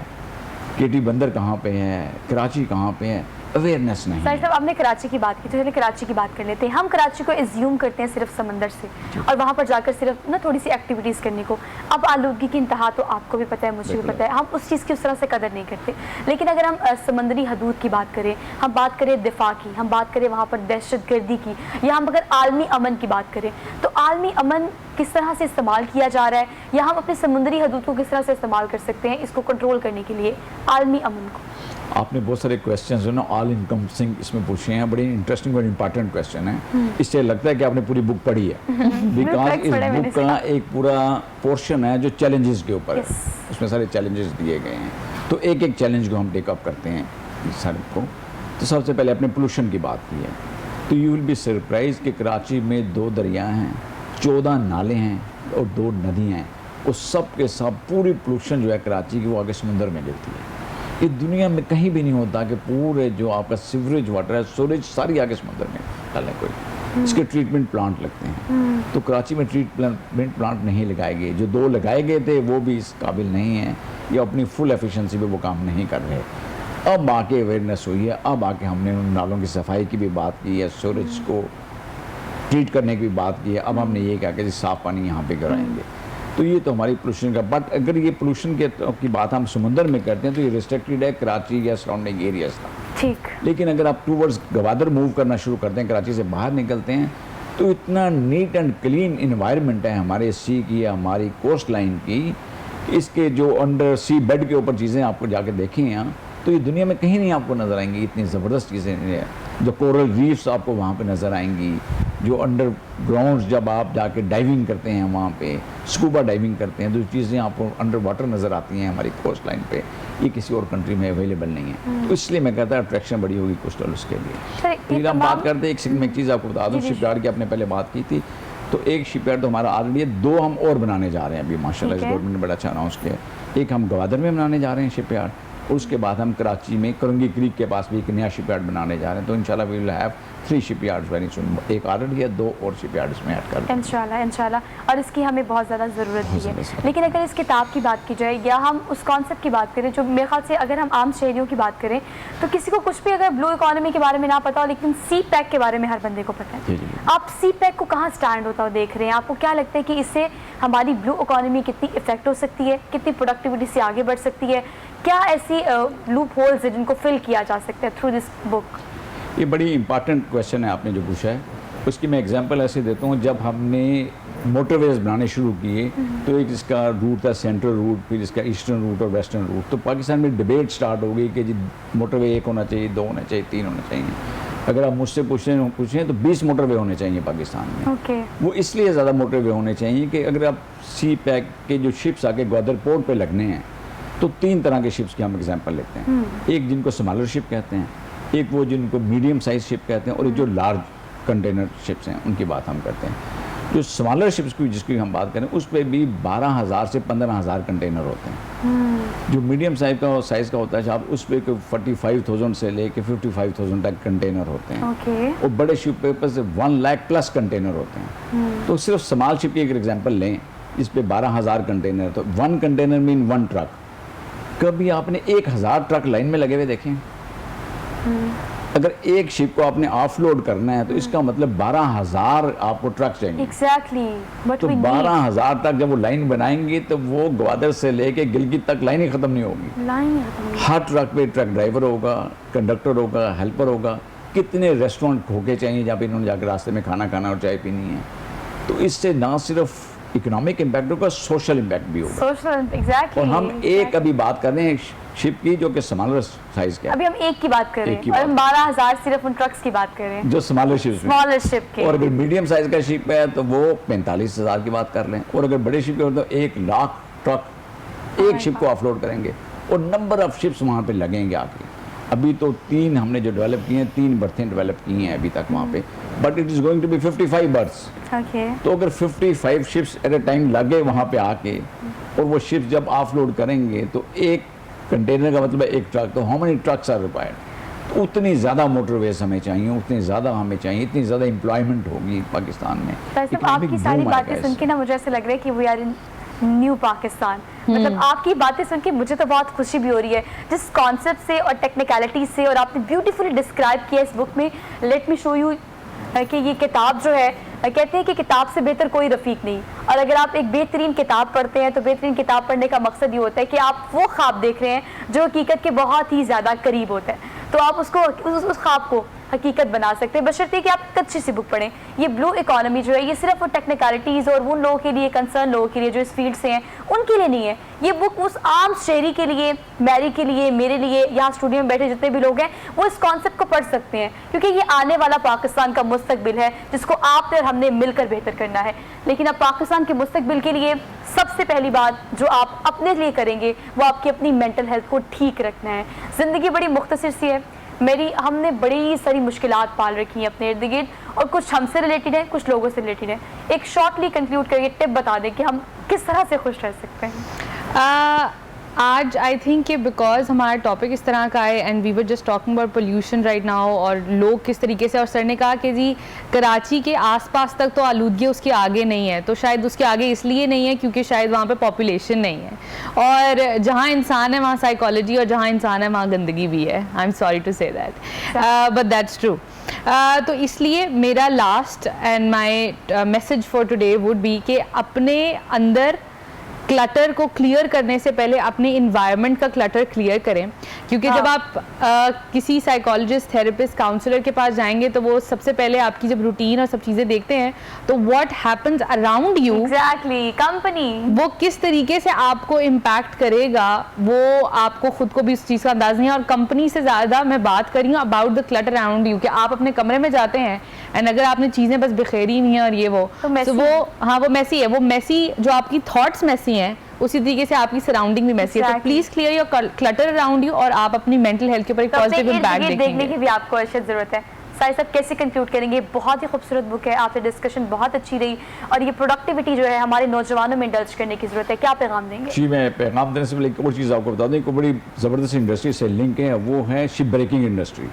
केटी बंदर कहाँ पे है, कराची कहाँ पे है, अवेयरनेस नहीं। सर साहब, आपने कराची की बात की तो चलिए कराची की बात कर लेते हैं। हम कराची को एज्यूम करते हैं सिर्फ समंदर से, और वहाँ पर जाकर सिर्फ ना थोड़ी सी एक्टिविटीज़ करने को। अब आलूदगी की इंतहा तो आपको भी पता है, मुझे भी पता है, हम उस चीज़ की उस तरह से कदर नहीं करते। लेकिन अगर हम समंदरी हदूद की बात करें, हम बात करें दिफा की, हम बात करें वहाँ पर दहशत गर्दी की, या हम अगर आलमी अमन की बात करें, तो आलमी अमन किस तरह से इस्तेमाल किया जा रहा है, या हम अपनी समुद्री हदूद को किस तरह से इस्तेमाल कर सकते हैं इसको कंट्रोल करने के लिए, आलमी अमन को? आपने बहुत सारे क्वेश्चंस जो ना ऑल इनकम्पसिंग इसमें पूछे हैं, बड़े इंटरेस्टिंग और इम्पॉर्टेंट क्वेश्चन है। इससे लगता है कि आपने पूरी बुक पढ़ी है, बिकॉज इस बुक का एक पूरा पोर्शन है जो चैलेंजेस के ऊपर है, उसमें सारे चैलेंजेस दिए गए हैं। तो एक एक चैलेंज को हम टेकअप करते हैं इस सारे को। तो सबसे पहले अपने पोल्यूशन की बात की है, तो यू विल बी सरप्राइज कि कराची में 2 दरिया हैं, 14 नाले हैं और 2 नदियाँ हैं, उस सब के सब पूरी पोल्यूशन जो है कराची की वो आगे समुद्र में गिरती है। ये दुनिया में कहीं भी नहीं होता कि पूरे जो आपका सीवरेज वाटर है, सीवरेज सारी आगे समुद्र में डालें कोई, इसके ट्रीटमेंट प्लांट लगते हैं। तो कराची में ट्रीटमेंट प्लांट नहीं लगाए गए, जो 2 लगाए गए थे वो भी इस काबिल नहीं है, या अपनी फुल एफिशिएंसी पे वो काम नहीं कर रहे। अब आके अवेयरनेस हुई है, अब आके हमने उन नालों की सफाई की भी बात की है, सीवरेज को ट्रीट करने की भी बात की है। अब हमने ये कहा कि साफ़ पानी यहाँ पे कराएंगे। तो ये तो हमारी पोल्यूशन का, बट अगर ये पोल्यूशन की बात हम समुद्र में करते हैं तो ये रिस्ट्रिक्टेड है कराची या सराउंडिंग एरियाज का। ठीक। लेकिन अगर आप टूवर्ड्स गवादर मूव करना शुरू करते हैं, कराची से बाहर निकलते हैं, तो इतना नीट एंड क्लीन इन्वायरमेंट है हमारे सी की या हमारी कोस्ट लाइन की, इसके जो अंडर सी बेड के ऊपर चीज़ें आपको जाके देखें यहाँ, तो ये दुनिया में कहीं नहीं आपको नज़र आएंगी। इतनी ज़बरदस्त चीज़ें हैं, जो कोरल रीफ्स आपको वहाँ पे नज़र आएंगी, जो अंडर ग्राउंड जब आप जाके डाइविंग करते हैं वहाँ पे, स्कूबा डाइविंग करते हैं, तो चीज़ें आपको अंडर वाटर नज़र आती हैं हमारी कोस्ट लाइन पे, ये किसी और कंट्री में अवेलेबल नहीं है। तो इसलिए मैं कहता हूँ अट्रैक्शन बड़ी होगी कोस्टल उसके लिए। फिर हम बात करते हैं, एक चीज़ आपको बता दूँ, शिपयार्ड की आपने पहले बात की थी, तो एक शिपयार्ड तो हमारा ऑलरेडी है, 2 हम और बनाने जा रहे हैं अभी माशाल्लाह, इस गवर्नमेंट ने बड़ा अच्छा अनाउंस किया। एक हम गवादर में बनाने जा रहे हैं शिपयार्ड, और उसके बाद हम कराची में करंगी क्रीक के पास भी एक नया शिपयार्ड बनाने जा रहे हैं। तो इंशाल्लाह we will have 3 shipyards very soon. एक ऑलरेडी है, 2 और शिपयार्ड्स में ऐड कर देंगे इंशाल्लाह। और इसकी हमें बहुत ज़्यादा ज़रूरत भी है। लेकिन अगर इस किताब की बात की जाए या हम उस कॉन्सेप्ट की बात करें, जो मेरे ख्याल से अगर हम आम शहरियों की बात करें, तो किसी को कुछ भी अगर ब्लू इकोनॉमी के बारे में ना पता हो, लेकिन सी पैक के बारे में हर बंदे को पता है। आप सी पैक को कहाँ स्टैंड होता हुआ देख रहे हैं? आपको क्या लगता है कि इससे हमारी ब्लू इकोनॉमी कितनी इफेक्ट हो सकती है, कितनी प्रोडक्टिविटी से आगे बढ़ सकती है? क्या ऐसी लूप होल्स है जिनको फिल किया जा सकता है थ्रू दिस बुक? ये बड़ी इंपॉर्टेंट क्वेश्चन है आपने जो पूछा है। उसकी मैं एग्जांपल ऐसे देता हूँ, जब हमने मोटरवेज बनाने शुरू किए, तो एक इसका रूट था सेंट्रल रूट, फिर इसका ईस्टर्न रूट और वेस्टर्न रूट। तो पाकिस्तान में डिबेट स्टार्ट हो गई कि जी मोटरवे 1 होना चाहिए, 2 होना चाहिए, 3 होना चाहिए। अगर आप मुझसे पूछें तो 20 मोटरवे होने चाहिए पाकिस्तान में। वो इसलिए ज़्यादा मोटरवे होने चाहिए कि अगर आप सी पैक के जो शिप्स आके ग्वादर पोर्ट पर लगने हैं, तो 3 तरह के शिप्स की हम एग्जांपल लेते हैं। एक जिनको स्मॉलर शिप कहते हैं, एक वो जिनको मीडियम साइज शिप कहते हैं, और एक जो लार्ज कंटेनर शिप्स हैं उनकी बात हम करते हैं। जो स्मॉलर शिप्स की जिसकी हम बात करें, उस पर भी 12,000 से 15,000 कंटेनर होते हैं। जो मीडियम साइज का होता है, आप उस पर 45,000 से लेके 55,000 तक कंटेनर होते हैं। और बड़े शिप पे 1 लाख प्लस कंटेनर होते हैं। तो सिर्फ स्मॉल शिप की एक एग्जाम्पल लें, इस पे 12,000 कंटेनर, तो 1 कंटेनर मीन 1 ट्रक। कभी आपने 1,000 ट्रक लाइन में लगे हुए देखें? अगर एक शिप को आपने ऑफलोड करना है, तो इसका मतलब 12,000 आपको ट्रक चाहिए। एग्जैक्टली। तो 12,000 तक जब वो लाइन बनाएंगे, तो वो ग्वादर से लेके गिलगित तक लाइन ही खत्म नहीं होगी। हर ट्रक पे ट्रक ड्राइवर होगा, कंडक्टर होगा, हेल्पर होगा। कितने रेस्टोरेंट खोके चाहिए जहाँ पे इन्होंने जाकर रास्ते में खाना खाना और चाय पीनी है। तो इससे ना सिर्फ इकोनॉमिक इम्पैक्ट होगा, सोशल इम्पैक्ट भी होगा। और हम एक अभी बात कर रहे हैं शिप की जो कि स्मॉलर साइज का है। अभी हम एक की बात कर रहे हैं, और हम 12,000 सिर्फ उन ट्रक्स की बात कर रहे हैं जो स्मॉलर शिप के। और अगर मीडियम साइज का शिप है तो वो 45,000 की बात कर लें। और अगर बड़े शिप है तो 1 लाख ट्रक एक शिप को ऑफलोड करेंगे, और नंबर ऑफ शिप्स वहाँ पे लगेंगे आके। अभी तो 3 हमने जो डेवलप किए हैं, 3 बर्थें डेवलप की हैं अभी तक वहाँ पे, but it is going to be 55 berths. तो अगर 55 शिप्स एट अ टाइम लगे वहाँ पे आके, और वो शिप्स जब ऑफलोड करेंगे, तो एक कंटेनर का मतलब है 1 ट्रक। तो how many trucks are required? तो उतनी ज़्यादा मोटरवेज हमें चाहिए, उतनी ज़्यादा हमें चाहिए, इतनी ज़्यादा एम्प्लॉयमेंट होगी पाकिस्तान में। आपकी सारी बातें सुन के ना मुझे ऐसा लग रहा है कि we are in new Pakistan. मतलब आपकी बातें सुन के मुझे तो बहुत खुशी भी हो रही है, जिस कॉन्सेप्ट से और टेक्निकलिटी से, और आपने ब्यूटीफुली डिस्क्राइब किया इस बुक में। लेट मी शो यू कि ये किताब जो है, कहते हैं कि किताब से बेहतर कोई रफ़ीक नहीं। और अगर आप एक बेहतरीन किताब पढ़ते हैं, तो बेहतरीन किताब पढ़ने का मकसद ये होता है कि आप वो ख्वाब देख रहे हैं जो हकीकत के बहुत ही ज़्यादा करीब होता है। तो आप उसको उस ख्वाब को हकीकत बना सकते हैं, बशर्ते कि आप एक अच्छी सी बुक पढ़ें। ये ब्लू इकोनॉमी जो है, ये सिर्फ टेक्निकलिटीज़ और उन लोगों के लिए, कंसर्न लोगों के लिए जो इस फील्ड से हैं, उनके लिए नहीं है। ये बुक उस आम शहरी के लिए, मैरी के लिए, मेरे लिए, यहाँ स्टूडियो में बैठे जितने भी लोग हैं, वो इस कॉन्सेप्ट को पढ़ सकते हैं, क्योंकि ये आने वाला पाकिस्तान का मुस्तकबिल है, जिसको आपने और हमने मिलकर बेहतर करना है। लेकिन अब पाकिस्तान के मुस्तकबिल के लिए सबसे पहली बात जो आप अपने लिए करेंगे, वो आपकी अपनी मेंटल हेल्थ को ठीक रखना है। ज़िंदगी बड़ी मुख्तसर सी है हमने बड़ी सारी मुश्किलात पाल रखी हैं अपने इर्द गिर्द, और कुछ हमसे रिलेटेड है, कुछ लोगों से रिलेटेड है। एक शॉर्टली कंक्लूड करके टिप बता दें कि हम किस तरह से खुश रह सकते हैं। आज आई थिंक कि बिकॉज हमारा टॉपिक इस तरह का है, and we were just talking about pollution right now, और लोग किस तरीके से, और सर ने कहा कि जी कराची के आसपास तक तो आलूदगी उसके आगे नहीं है, तो शायद उसके आगे इसलिए नहीं है क्योंकि शायद वहाँ पे पॉपुलेशन नहीं है, और जहाँ इंसान है वहाँ साइकोलॉजी, और जहाँ इंसान है वहाँ गंदगी भी है। I am sorry to say that, but that's true. तो इसलिए मेरा last and my message for today would be कि अपने अंदर क्लटर को क्लियर करने से पहले अपने इन्वायरमेंट का क्लटर क्लियर करें, क्योंकि जब आप किसी साइकोलॉजिस्ट, थेरेपिस्ट, काउंसलर के पास जाएंगे तो वो सबसे पहले आपकी जब रूटीन और सब चीज़ें देखते हैं तो what happens around you, exactly, company वो किस तरीके से आपको इम्पैक्ट करेगा वो आपको खुद को भी उस चीज़ का अंदाज नहीं है। और कंपनी से ज़्यादा मैं बात कर रही हूँ about the clutter around you, कि आप अपने कमरे में जाते हैं एंड अगर आपने चीज़ें बस बिखेरी हुई हैं और ये वो तो messy वो हाँ वो मैसी है, वो मैसी जो आपकी थॉट्स मैसी हैं उसी तरीके से आपकी सराउंडिंग भी मैसी है। तो Exactly. Please clear your clutter around you और आप अपनी मेंटल हेल्थ के ऊपर एक तो अपने पॉजिटिव इम्पैक्ट इर्द-गिर्द देखने देखेंगे। की भी आपको अशद जरूरत है। साहिर साहब कैसे कंक्लूड करेंगे? बहुत ही खूबसूरत बुक है, आपसे डिस्कशन बहुत अच्छी रही और ये प्रोडक्टिविटी जो है हमारे नौजवानों में इंडल्ज करने की जरूरत है, क्या पैगाम देंगे? जी, मैं पैगाम देने से पहले एक और चीज़ आपको बता दें, को बड़ी ज़बरदस्त इंडस्ट्री से लिंक है, वो है शिप ब्रेकिंग इंडस्ट्री।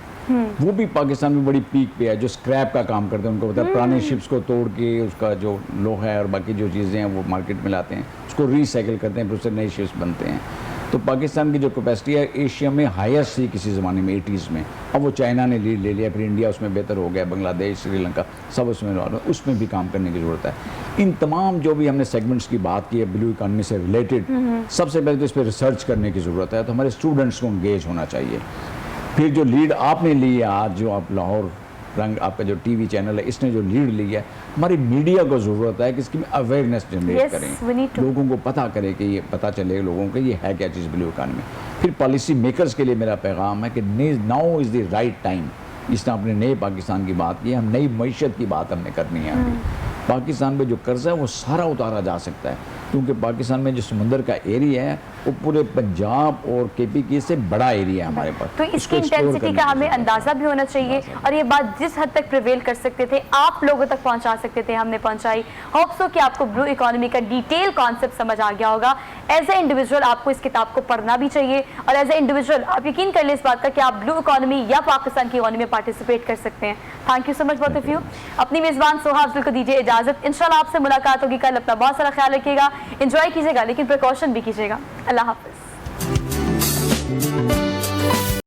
वो भी पाकिस्तान में बड़ी पीक पे है, जो स्क्रैप का काम करते हैं उनको पता है, पुराने शिप्स को तोड़ के उसका जो लोहा है और बाकी जो चीज़ें हैं वो मार्केट में लाते हैं, उसको रिसाइकिल करते हैं, फिर उससे नए शिप्स बनते हैं। तो पाकिस्तान की जो कैपेसिटी है एशिया में हाईएस्ट थी किसी ज़माने में 80s में, अब वो चाइना ने लीड ले लिया, फिर इंडिया उसमें बेहतर हो गया, बांग्लादेश, श्रीलंका सब उसमें भी काम करने की ज़रूरत है। इन तमाम जो भी हमने सेगमेंट्स की बात की है ब्लू इकॉनमी से रिलेटेड, सबसे पहले तो इस पर रिसर्च करने की ज़रूरत है, तो हमारे स्टूडेंट्स को इंगेज होना चाहिए। फिर जो लीड आपने ली है आज, जो आप लाहौर रंग आपका जो टीवी चैनल है इसने जो लीड ली है, हमारी मीडिया को ज़रूरत है कि इसकी awareness generate Yes, we need करें, to. लोगों को पता करें कि ये पता चले लोगों को ये है क्या चीज़ ब्लू इकॉनमी। फिर पॉलिसी मेकर्स के लिए मेरा पैगाम है कि now is the right time. इसने अपने नए पाकिस्तान की बात की है, हम नई मईशत की बात हमने करनी है अभी। पाकिस्तान में जो कर्जा है वो सारा उतारा जा सकता है, क्योंकि पाकिस्तान में जो समुंदर का एरिया है वो पूरे पंजाब और केपी की से बड़ा एरिया है हमारे पास। तो इसको इसकी explore इंटेंसिटी करने का की हमें ज़रूरत है। अंदाजा भी होना चाहिए और ये बात जिस हद तक प्रिवेल कर सकते थे आप लोगों तक पहुंचा सकते थे हमने पहुंचाई। होप सो कि आपको ब्लू इकोनॉमी का डिटेल कॉन्सेप्ट समझ आ गया होगा। एज ए इंडिविजुअल आपको इस किताब को पढ़ना भी चाहिए और एज ए इंडिविजुअल आप यकीन कर ले इस बात का कि आप ब्लू इकोनॉमी या पाकिस्तान की इकोनॉमी में पार्टिसिपेट कर सकते हैं। Thank you so much both of you. अपनी मेज़बान सोहा अफजल को दीजिए इजाज़त, इंशाल्लाह आपसे मुलाकात होगी कल। अपना बहुत सारा ख्याल रखिएगा, एंजॉय कीजिएगा लेकिन प्रिकॉशन भी कीजिएगा। अल्लाह हाफ़िज़।